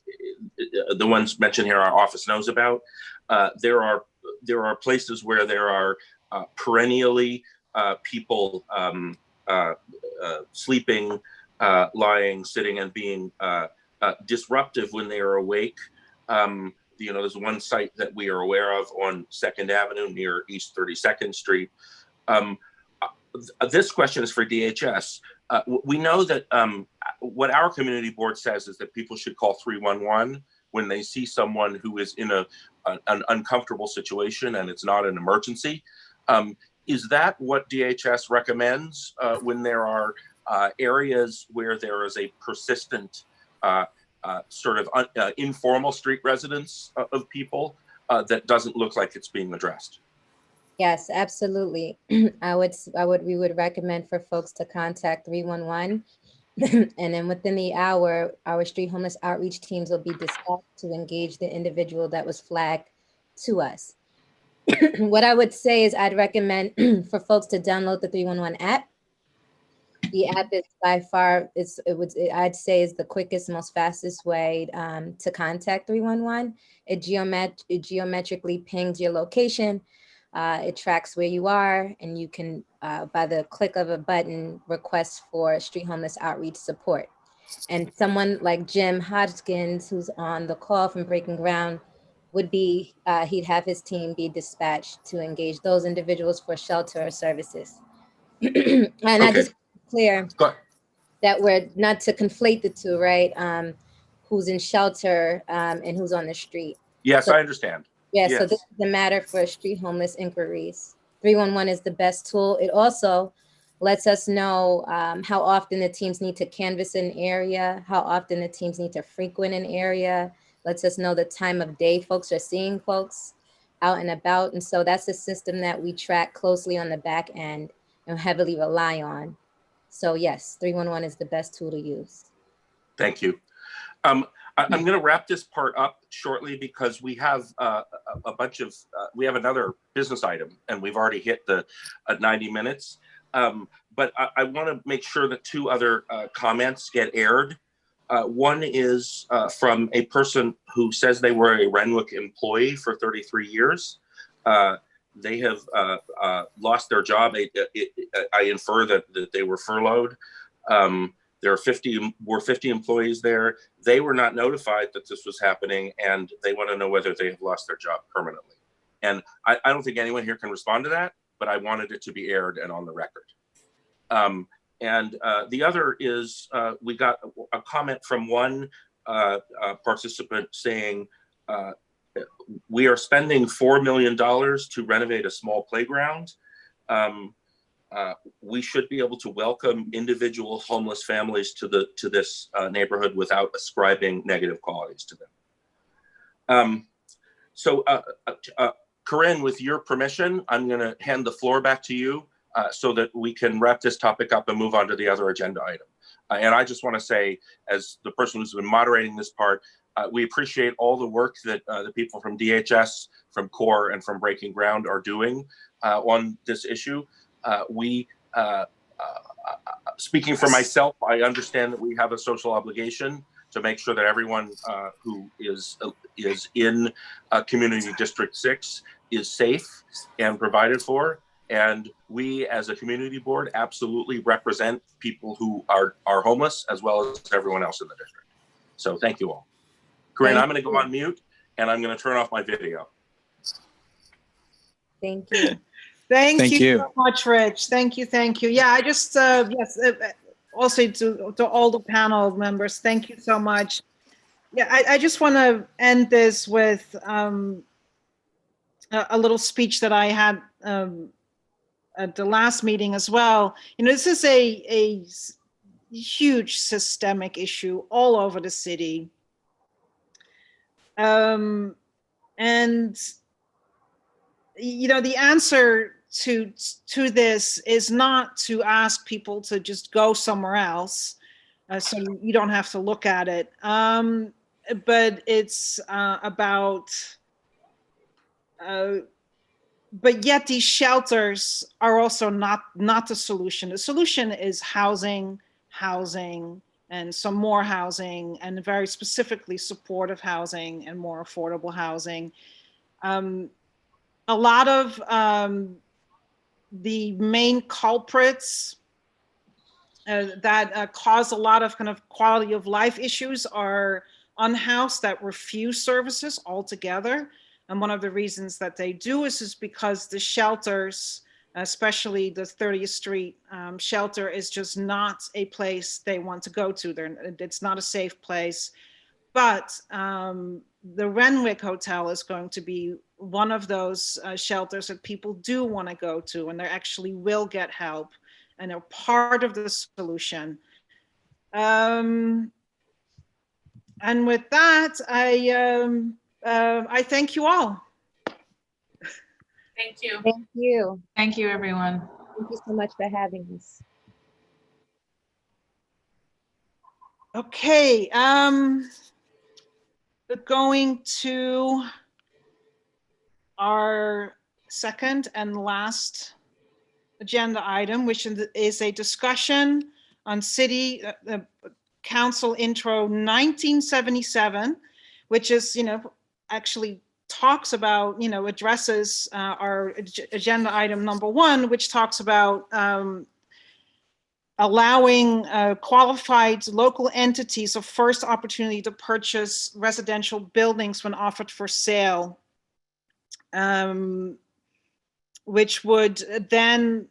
the ones mentioned here our office knows about. There are places where there are perennially people sleeping, lying, sitting, and being disruptive when they are awake. There's one site that we are aware of on 2nd Avenue near East 32nd Street. This question is for DHS. We know that what our community board says is that people should call 311 when they see someone who is in an uncomfortable situation and it's not an emergency. Is that what DHS recommends when there are areas where there is a persistent sort of informal street residence of people that doesn't look like it's being addressed? Yes, absolutely. We would recommend for folks to contact 311. And then within the hour, our street homeless outreach teams will be dispatched to engage the individual that was flagged to us. What I would say is I'd recommend for folks to download the 311 app. The app is by far, I'd say is the quickest, most fastest way to contact 311. It geometrically pings your location. It tracks where you are, and you can, by the click of a button, request for street homeless outreach support. And someone like Jim Hodgkins, who's on the call from Breaking Ground, would be, he'd have his team be dispatched to engage those individuals for shelter or services. And okay. I just clear that we're not to conflate the two, right? Who's in shelter and who's on the street. Yes, so, I understand. Yeah, yes. So this is the matter for street homeless inquiries. 311 is the best tool. It also lets us know how often the teams need to canvass an area, how often the teams need to frequent an area, lets us know the time of day folks are seeing folks out and about. And so that's a system that we track closely on the back end and heavily rely on. So yes, 311 is the best tool to use. Thank you. I'm going to wrap this part up shortly because we have we have another business item and we've already hit the 90 minutes. But I want to make sure that two other comments get aired. One is from a person who says they were a Renwick employee for 33 years. They have lost their job. I infer that they were furloughed. There were 50 employees there. They were not notified that this was happening, and they want to know whether they have lost their job permanently. And I don't think anyone here can respond to that, but I wanted it to be aired and on the record. And the other is we got a comment from one participant saying, we are spending $4 million to renovate a small playground. We should be able to welcome individual homeless families to this neighborhood without ascribing negative qualities to them. So Corinne, with your permission, I'm going to hand the floor back to you so that we can wrap this topic up and move on to the other agenda item. And I just want to say, as the person who's been moderating this part, we appreciate all the work that the people from DHS, from CORE, and from Breaking Ground are doing on this issue. Speaking for myself, I understand that we have a social obligation to make sure that everyone who is in Community District 6 is safe and provided for. And we, as a community board, absolutely represent people who are homeless, as well as everyone else in the district. So thank you all. Corinne, I'm going to go on mute, and I'm going to turn off my video. Thank you. Thank you so much, Rich. Thank you. Thank you. Yeah, I just, yes, also to all the panel members, thank you so much. Yeah, I just want to end this with a little speech that I had at the last meeting as well. You know, this is a huge systemic issue all over the city. And, you know, the answer to this is not to ask people to just go somewhere else so you don't have to look at it. But it's about, but yet these shelters are also not the solution. The solution is housing, and some more housing, and very specifically supportive housing and more affordable housing. A lot of the main culprits that cause a lot of kind of quality of life issues are unhoused that refuse services altogether. And one of the reasons that they do is because the shelters, especially the 30th Street shelter, is just not a place they want to go to. It's not a safe place. But the Renwick Hotel is going to be one of those shelters that people do want to go to, and they actually will get help, and they're part of the solution. And with that, I thank you all. Thank you. Thank you. Thank you, everyone. Thank you so much for having us. Okay, going to our second and last agenda item, which is a discussion on City Council Intro 1977, which is, you know, actually talks about, you know, addresses our agenda item number 1, which talks about allowing qualified local entities a first opportunity to purchase residential buildings when offered for sale, which would then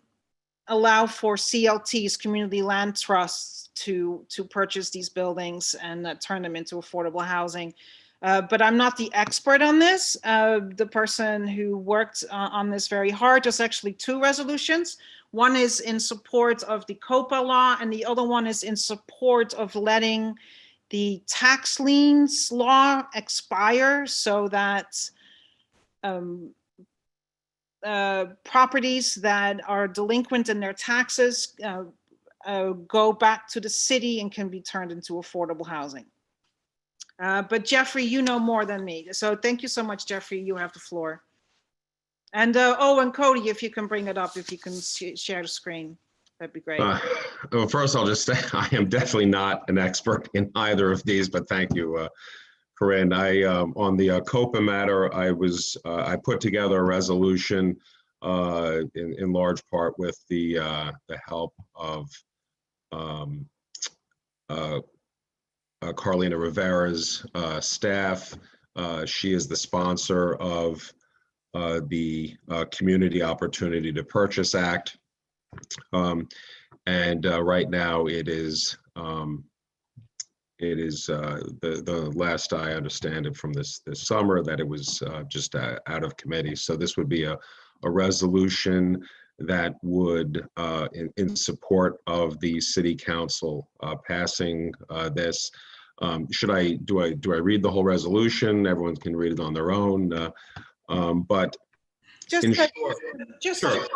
allow for CLTs, community land trusts, to purchase these buildings and turn them into affordable housing. But I'm not the expert on this. The person who worked on this very hard, there's actually 2 resolutions. One is in support of the COPA law, and the other one is in support of letting the tax liens law expire so that properties that are delinquent in their taxes go back to the city and can be turned into affordable housing. But Jeffrey, you know more than me. So thank you so much, Jeffrey. You have the floor. And oh, and Cody, if you can bring it up, if you can share the screen, that'd be great. Well, first I'll just say I am definitely not an expert in either of these, but thank you, Corinne. On the COPA matter, I put together a resolution in large part with the help of Carlina Rivera's staff. She is the sponsor of the Community Opportunity to Purchase Act. And right now it is the last I understand it from this summer that it was just out of committee. So this would be a resolution that would in support of the city council passing this. Do I read the whole resolution? Everyone can read it on their own. But just sure.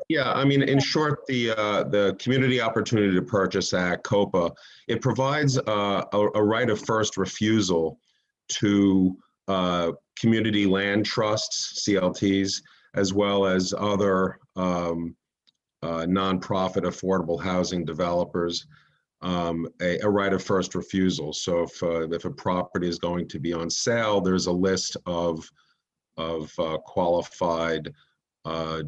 Yeah, I mean, in short, the Community Opportunity to Purchase Act, COPA, it provides a right of first refusal to community land trusts, CLTs, as well as other nonprofit affordable housing developers a right of first refusal. So if a property is going to be on sale, there's a list of qualified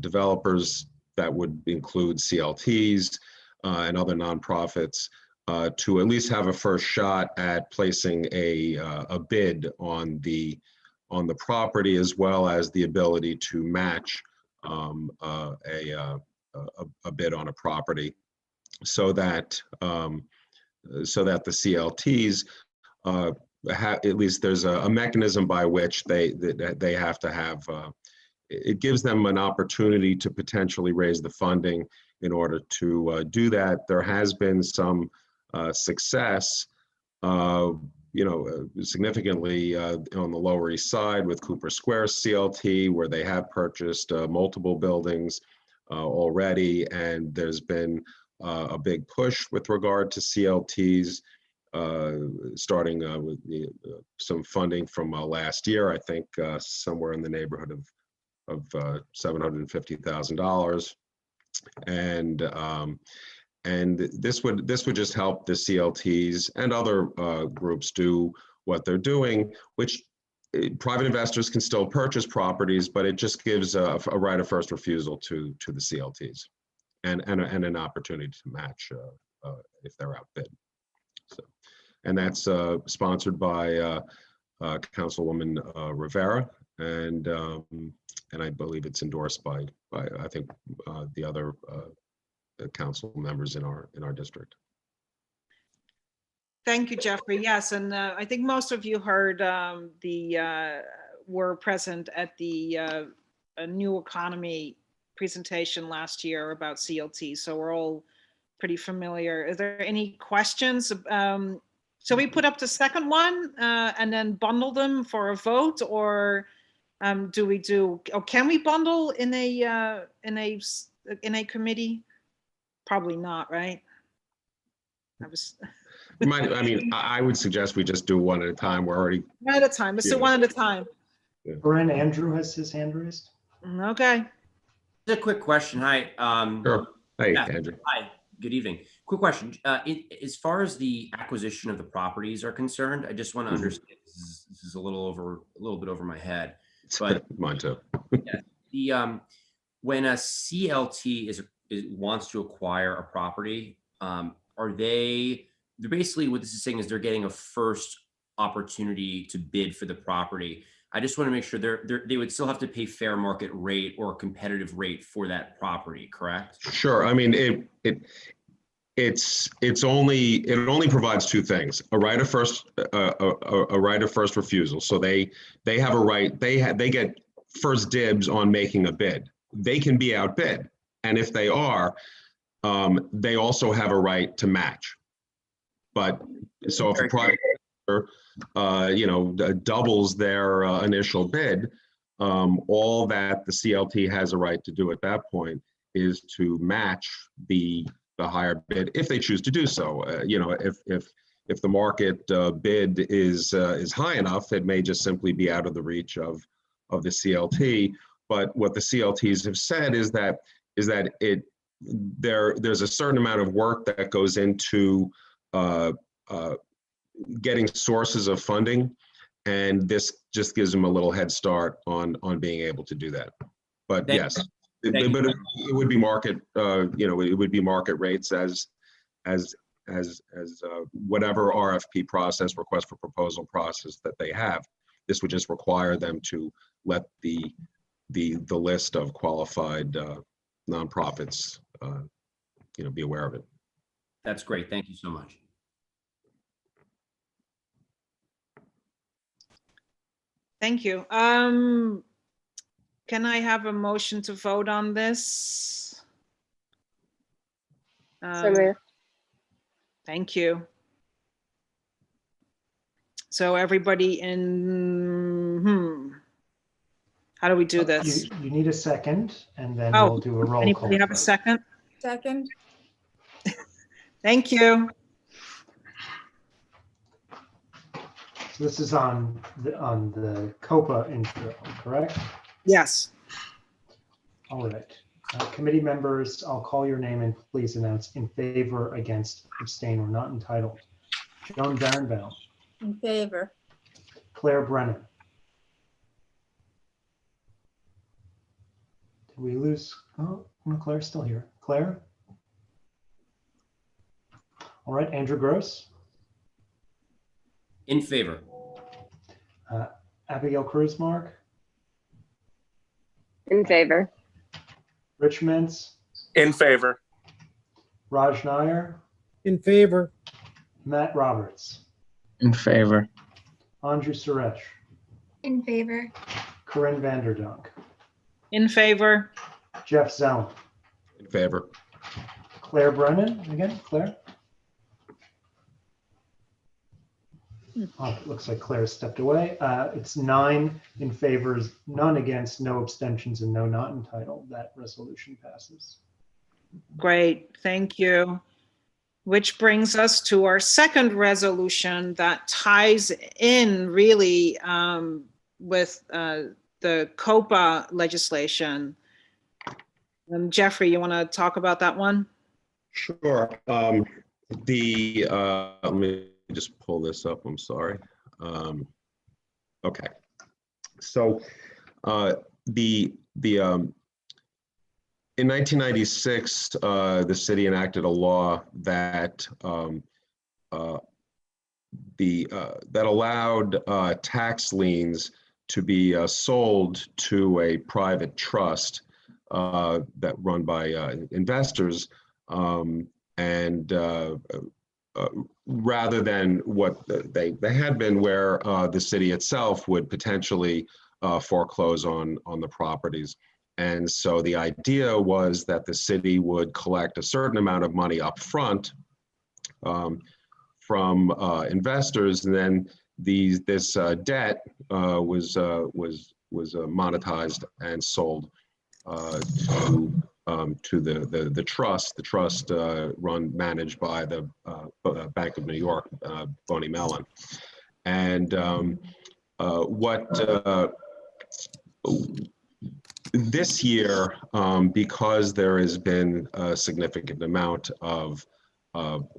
developers that would include CLTs and other nonprofits to at least have a first shot at placing a bid on the property, as well as the ability to match a bid on a property, so that the CLTs at least there's a mechanism by which they have to have. It gives them an opportunity to potentially raise the funding in order to do that. There has been some success, significantly on the Lower East Side with Cooper Square CLT, where they have purchased multiple buildings already, and there's been a big push with regard to CLTs, starting with some funding from last year. I think somewhere in the neighborhood of $750,000, and this would just help the CLTs and other groups do what they're doing, which private investors can still purchase properties, but it just gives a right of first refusal to the CLTs and an opportunity to match if they're outbid. So, and that's sponsored by Councilwoman Rivera, and I believe it's endorsed by I think the other council members in our district. Thank you, Jeffrey. Yes, and I think most of you heard were present at the New Economy presentation last year about CLT, so we're all pretty familiar. Are there any questions? So we put up the second one and then bundle them for a vote, or can we bundle in a committee? Probably not, right? I would suggest we just do one at a time. We're already one at a time. Let's do one at a time. Yeah. Corinne, Andrew has his hand raised. Okay. Just a quick question. Hi. Sure. Hey, yeah. Andrew. Hi. Good evening. Quick question. As far as the acquisition of the properties are concerned, I just want to understand. This is a little bit over my head, but mine too. Yeah, when a CLT wants to acquire a property, they're basically, what this is saying is they're getting a first opportunity to bid for the property. I just want to make sure they would still have to pay fair market rate or a competitive rate for that property, correct? Sure. I mean, it only provides two things: a right of first refusal. So they have a right. They get first dibs on making a bid. They can be outbid, and if they are, they also have a right to match. But so if a private doubles their initial bid, all that the CLT has a right to do at that point is to match the higher bid if they choose to do so. If the market bid is high enough, it may just simply be out of the reach of the CLT. But what the CLTs have said is that there's a certain amount of work that goes into getting sources of funding, and this just gives them a little head start on being able to do that. But yes, it would be market, it would be market rates as whatever RFP process, request for proposal process that they have. This would just require them to let the list of qualified nonprofits, be aware of it. That's great. Thank you so much. Thank you. Can I have a motion to vote on this? Thank you. So everybody how do we do this? You need a second, and then we'll do a roll call. Anybody have a second? Second. Thank you. So this is on the COPA intro, correct? Yes. All right. Committee members, I'll call your name and please announce in favor, against, abstain, or not entitled. Joan Barenbaum, In favor. Claire Brennan. Did we lose? Oh, no, Claire's still here. Claire? All right, Andrew Gross, In favor. Abigail Cruzmark, In favor. Rich Mintz, In favor. Raj Nair, In favor. Matt Roberts, In favor. Andrew Suresh, In favor. Corinne Vanderdonk, In favor. Jeff Zellum, In favor. Claire Brennan, again, Claire? Oh, it looks like Claire stepped away. It's 9 in favor, none against, no abstentions, and no not entitled. That resolution passes. Great, thank you. Which brings us to our second resolution that ties in really with the COPA legislation. Jeffrey, you want to talk about that one? Sure. Let me just pull this up. I'm sorry. Okay. So in 1996, the city enacted a law that that allowed tax liens to be sold to a private trust that run by investors, and rather than what they had been, where the city itself would potentially foreclose on the properties. And so the idea was that the city would collect a certain amount of money up front from investors, and then this debt was monetized and sold to the trust managed by the Bank of New York, Boney Mellon. And this year, because there has been a significant amount of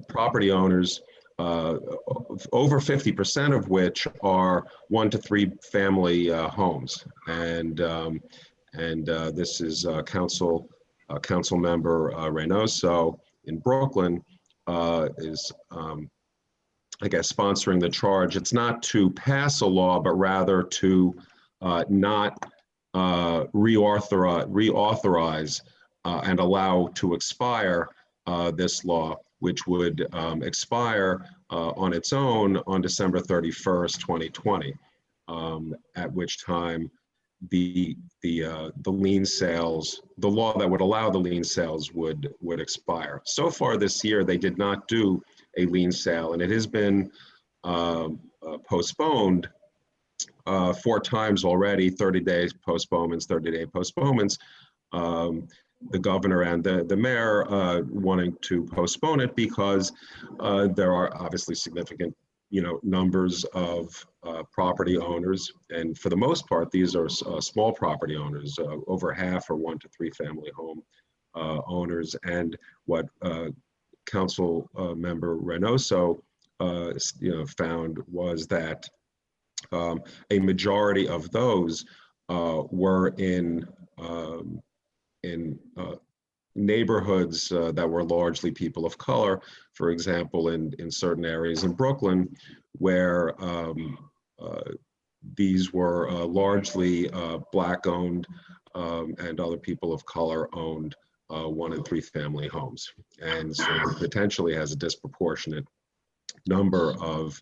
property owners, over 50% of which are 1 to 3 family homes, and this is council member Reynoso in Brooklyn is I guess sponsoring the charge. It's not to pass a law, but rather to not reauthorize and allow to expire this law, which would expire on its own on December 31st, 2020, at which time the lien sales, the law that would allow the lien sales would expire. So far this year, they did not do a lien sale, and it has been postponed 4 times already, 30 days postponements, 30-day postponements. The governor and the mayor wanting to postpone it because there are obviously significant, numbers of property owners, and for the most part, these are small property owners. Over half are 1 to 3 family home owners, and what Council Member Reynoso found was that a majority of those were in neighborhoods that were largely people of color. For example, in certain areas in Brooklyn, where these were largely Black-owned and other people of color owned 1 and 3 family homes, and so potentially has a disproportionate number of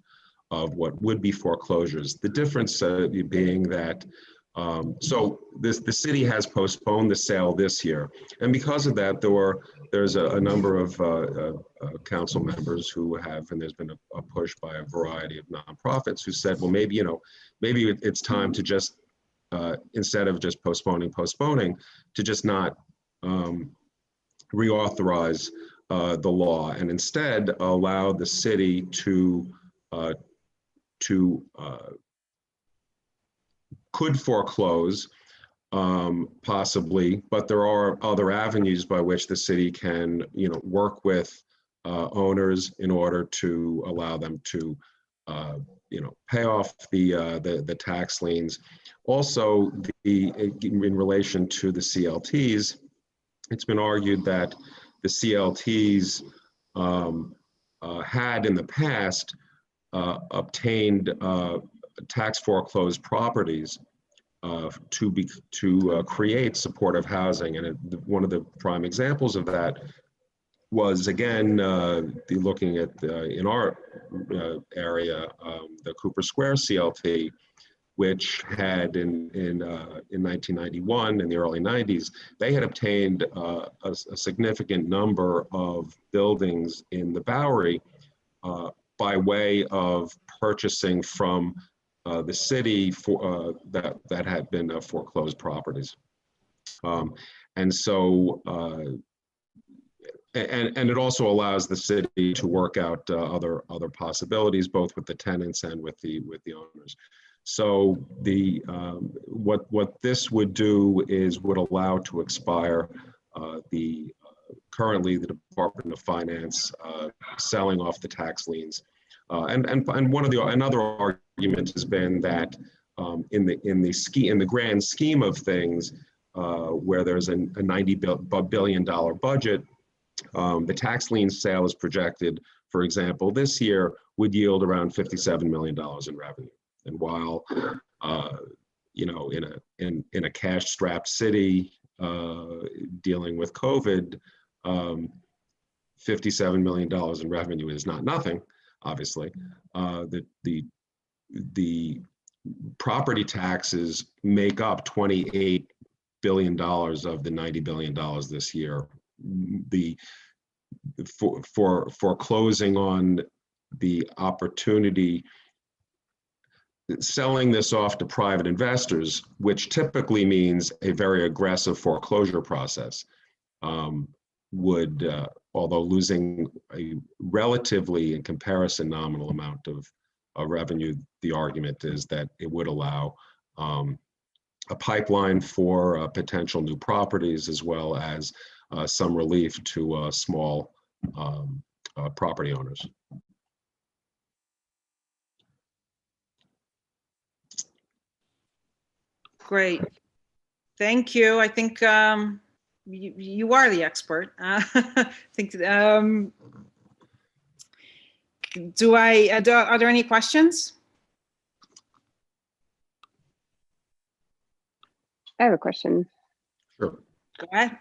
what would be foreclosures. The difference being that the city has postponed the sale this year, and because of that, there's a number of council members who have, and there's been a push by a variety of nonprofits who said, well, maybe it's time to just instead of just postponing, to just not reauthorize the law, and instead allow the city could foreclose possibly, but there are other avenues by which the city can, work with owners in order to allow them to, pay off the tax liens. Also, in relation to the CLTs, it's been argued that the CLTs had in the past obtained tax foreclosed properties to create supportive housing, and one of the prime examples of that was, again, looking at in our area, the Cooper Square CLT, which had in 1991, in the early 90s, they had obtained a significant number of buildings in the Bowery by way of purchasing from the city for that had been foreclosed properties, and so and it also allows the city to work out other possibilities, both with the tenants and with the owners. So what this would do is would allow to expire currently the Department of Finance selling off the tax liens. And another argument has been that in the grand scheme of things, where there's a $90 billion budget, the tax lien sale is projected, for example, this year would yield around $57 million in revenue. And while in a cash-strapped city dealing with COVID, $57 million in revenue is not nothing. Obviously, the property taxes make up $28 billion of the $90 billion this year. For foreclosing on the opportunity, selling this off to private investors, which typically means a very aggressive foreclosure process, would, although losing a relatively, in comparison, nominal amount of revenue, the argument is that it would allow a pipeline for potential new properties, as well as some relief to small property owners. Great. Thank you. I think you are the expert. I think, are there any questions? I have a question. Sure. Go ahead.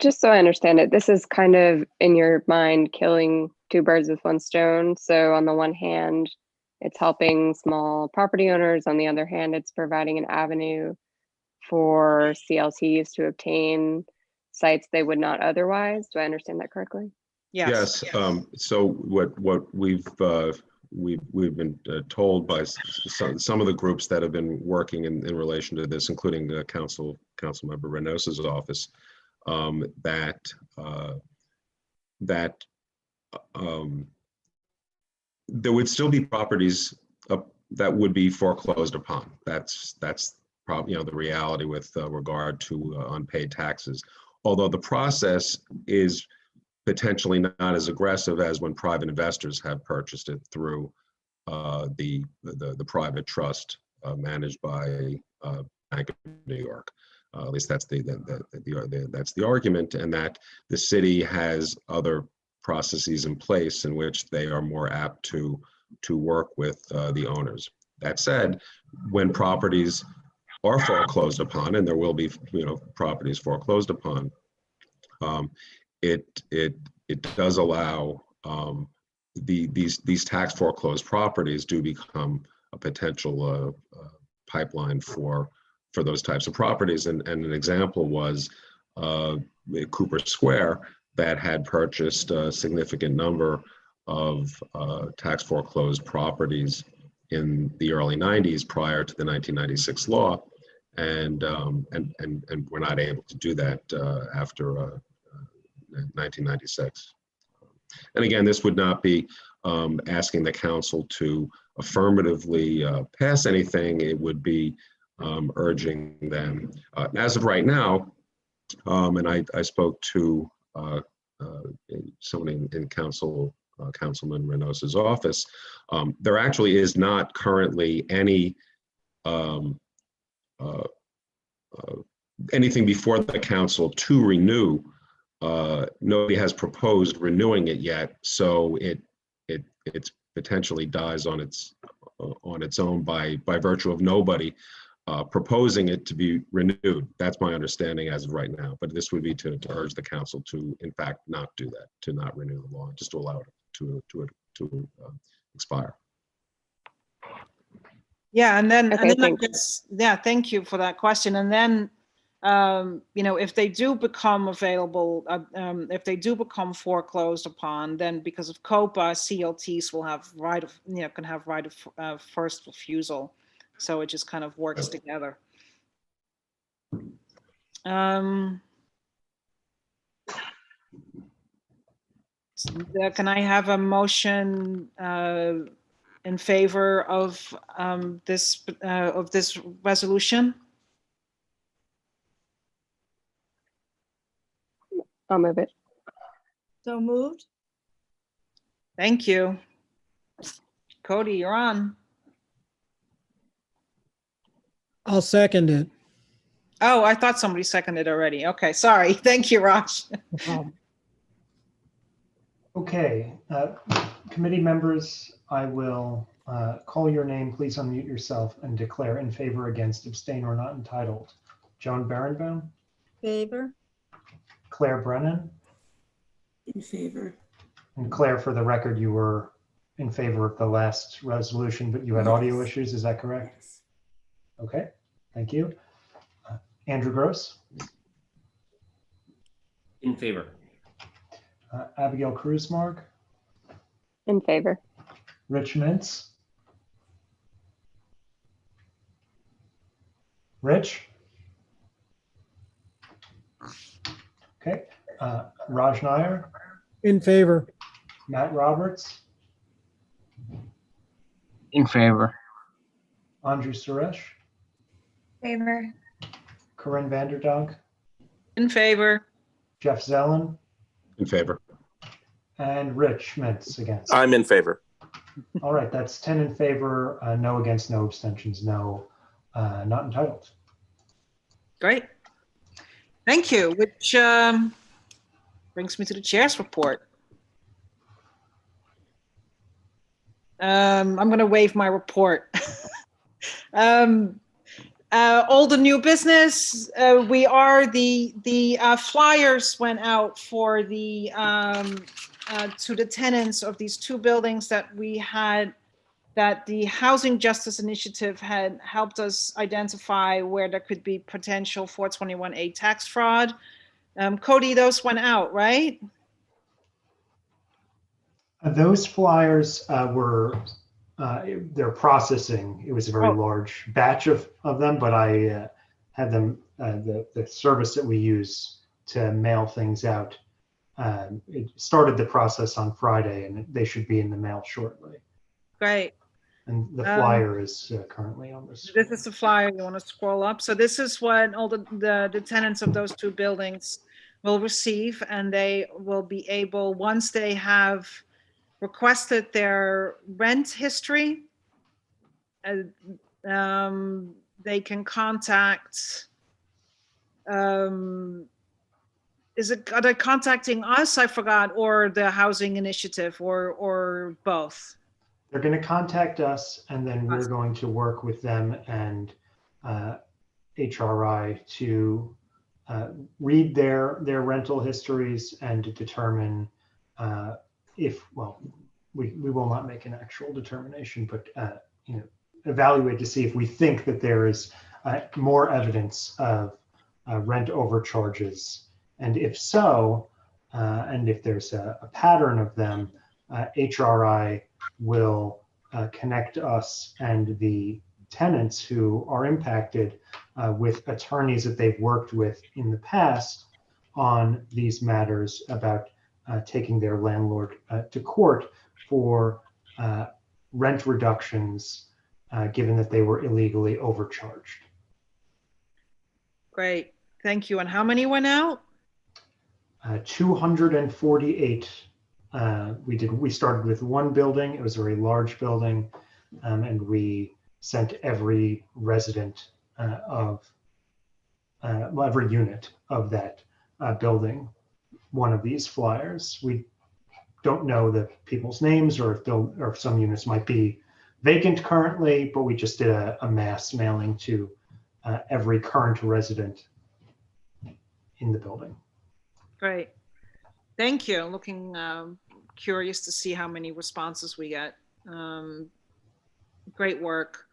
Just so I understand it, this is kind of, in your mind, killing two birds with one stone. So on the one hand, it's helping small property owners. On the other hand, it's providing an avenue for CLTs to obtain sites they would not otherwise. Do I understand that correctly? Yes. So what we've been told by some of the groups that have been working in relation to this, including Councilmember Reynosa's office, that there would still be properties that would be foreclosed upon. That's probably the reality with regard to unpaid taxes. Although the process is potentially not as aggressive as when private investors have purchased it through the private trust managed by Bank of New York. At least that's the argument, and that the city has other processes in place in which they are more apt to work with the owners. That said, when properties are foreclosed upon, and there will be properties foreclosed upon, it does allow these tax foreclosed properties do become a potential pipeline for those types of properties. And an example was Cooper Square, that had purchased a significant number of tax foreclosed properties in the early 90s prior to the 1996 law, and we're not able to do that after 1996. And again, this would not be asking the council to affirmatively pass anything. It would be urging them. As of right now, and I spoke to someone in Councilman Reynosa's office, there actually is not currently any anything before the council to renew. Nobody has proposed renewing it yet, so it's potentially dies on its own by virtue of nobody proposing it to be renewed. That's my understanding as of right now. But this would be to urge the council to, in fact, not do that, to not renew the law, just to allow it to expire. Yeah, and then, Okay, I thanks. guess, yeah, thank you for that question. And then, you know, if they do become available, if they do become foreclosed upon, then because of COPA, CLTs will have right of, you know, can have right of first refusal. So it just kind of works together. Can I have a motion in favor of this resolution? I'll move it. So moved. Thank you. Cody, you're on. I'll second it. Oh, I thought somebody seconded already. Okay, sorry. Thank you, Raj. No problem. Okay, committee members, I will call your name. Please unmute yourself and declare in favor, against, abstain, or not entitled. Joan Berenbaum, Favor. Claire Brennan, In favor. and Claire, for the record, you were in favor of the last resolution, but you had audio issues. Is that correct? Yes. Okay, thank you. Andrew Gross, In favor. Abigail Cruzmark, In favor. Rich Mintz. Rich? Okay, Raj Nair, In favor. Matt Roberts, In favor. Andrew Suresh, Favor. Corinne Vanderdonk, In favor. Jeff Zellen, In favor. and Rich Mintz against. I'm in favor. All right, that's 10 in favor, no against, no abstentions, no not entitled. Great. Thank you, which brings me to the chair's report. I'm going to waive my report. All the new business, we are the flyers went out for the to the tenants of these two buildings that we had, that the Housing Justice Initiative had helped us identify where there could be potential 421A tax fraud. Cody, those went out, right? Those flyers were, they're processing. It was a very large batch of them, but I had them, the service that we use to mail things out, it started the process on Friday, and they should be in the mail shortly. Great. And the flyer is currently on this. This is the flyer. You want to scroll up. So this is what all the tenants of those two buildings will receive, and they will be able, once they have requested their rent history, they can contact, are they contacting us? I forgot, or the Housing Initiative, or both? They're going to contact us, and then we're going to work with them and HRI to read their rental histories and to determine if, well, we will not make an actual determination, but you know, evaluate to see if we think that there is more evidence of rent overcharges, and if so, and if there's a pattern of them, HRI will connect us and the tenants who are impacted with attorneys that they've worked with in the past on these matters about taking their landlord to court for rent reductions given that they were illegally overcharged. Great. Thank you. And how many went out? 248. We started with one building. It was a very large building, and we sent every resident every unit of that building one of these flyers. We don't know the people's names, or if some units might be vacant currently, but we just did a mass mailing to every current resident in the building. Great. Thank you. Looking curious to see how many responses we get. Great work.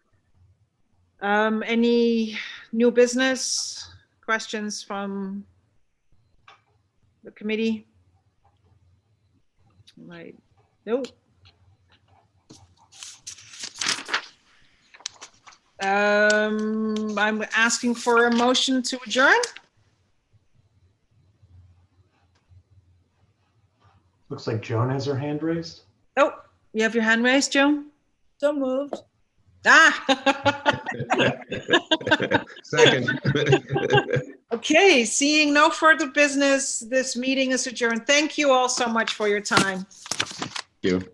Any new business questions from the committee? Right. Nope. I'm asking for a motion to adjourn. Looks like Joan has her hand raised. Oh, you have your hand raised, Joan? So moved. Ah. Second. Okay, seeing no further business, this meeting is adjourned. Thank you all so much for your time. Thank you.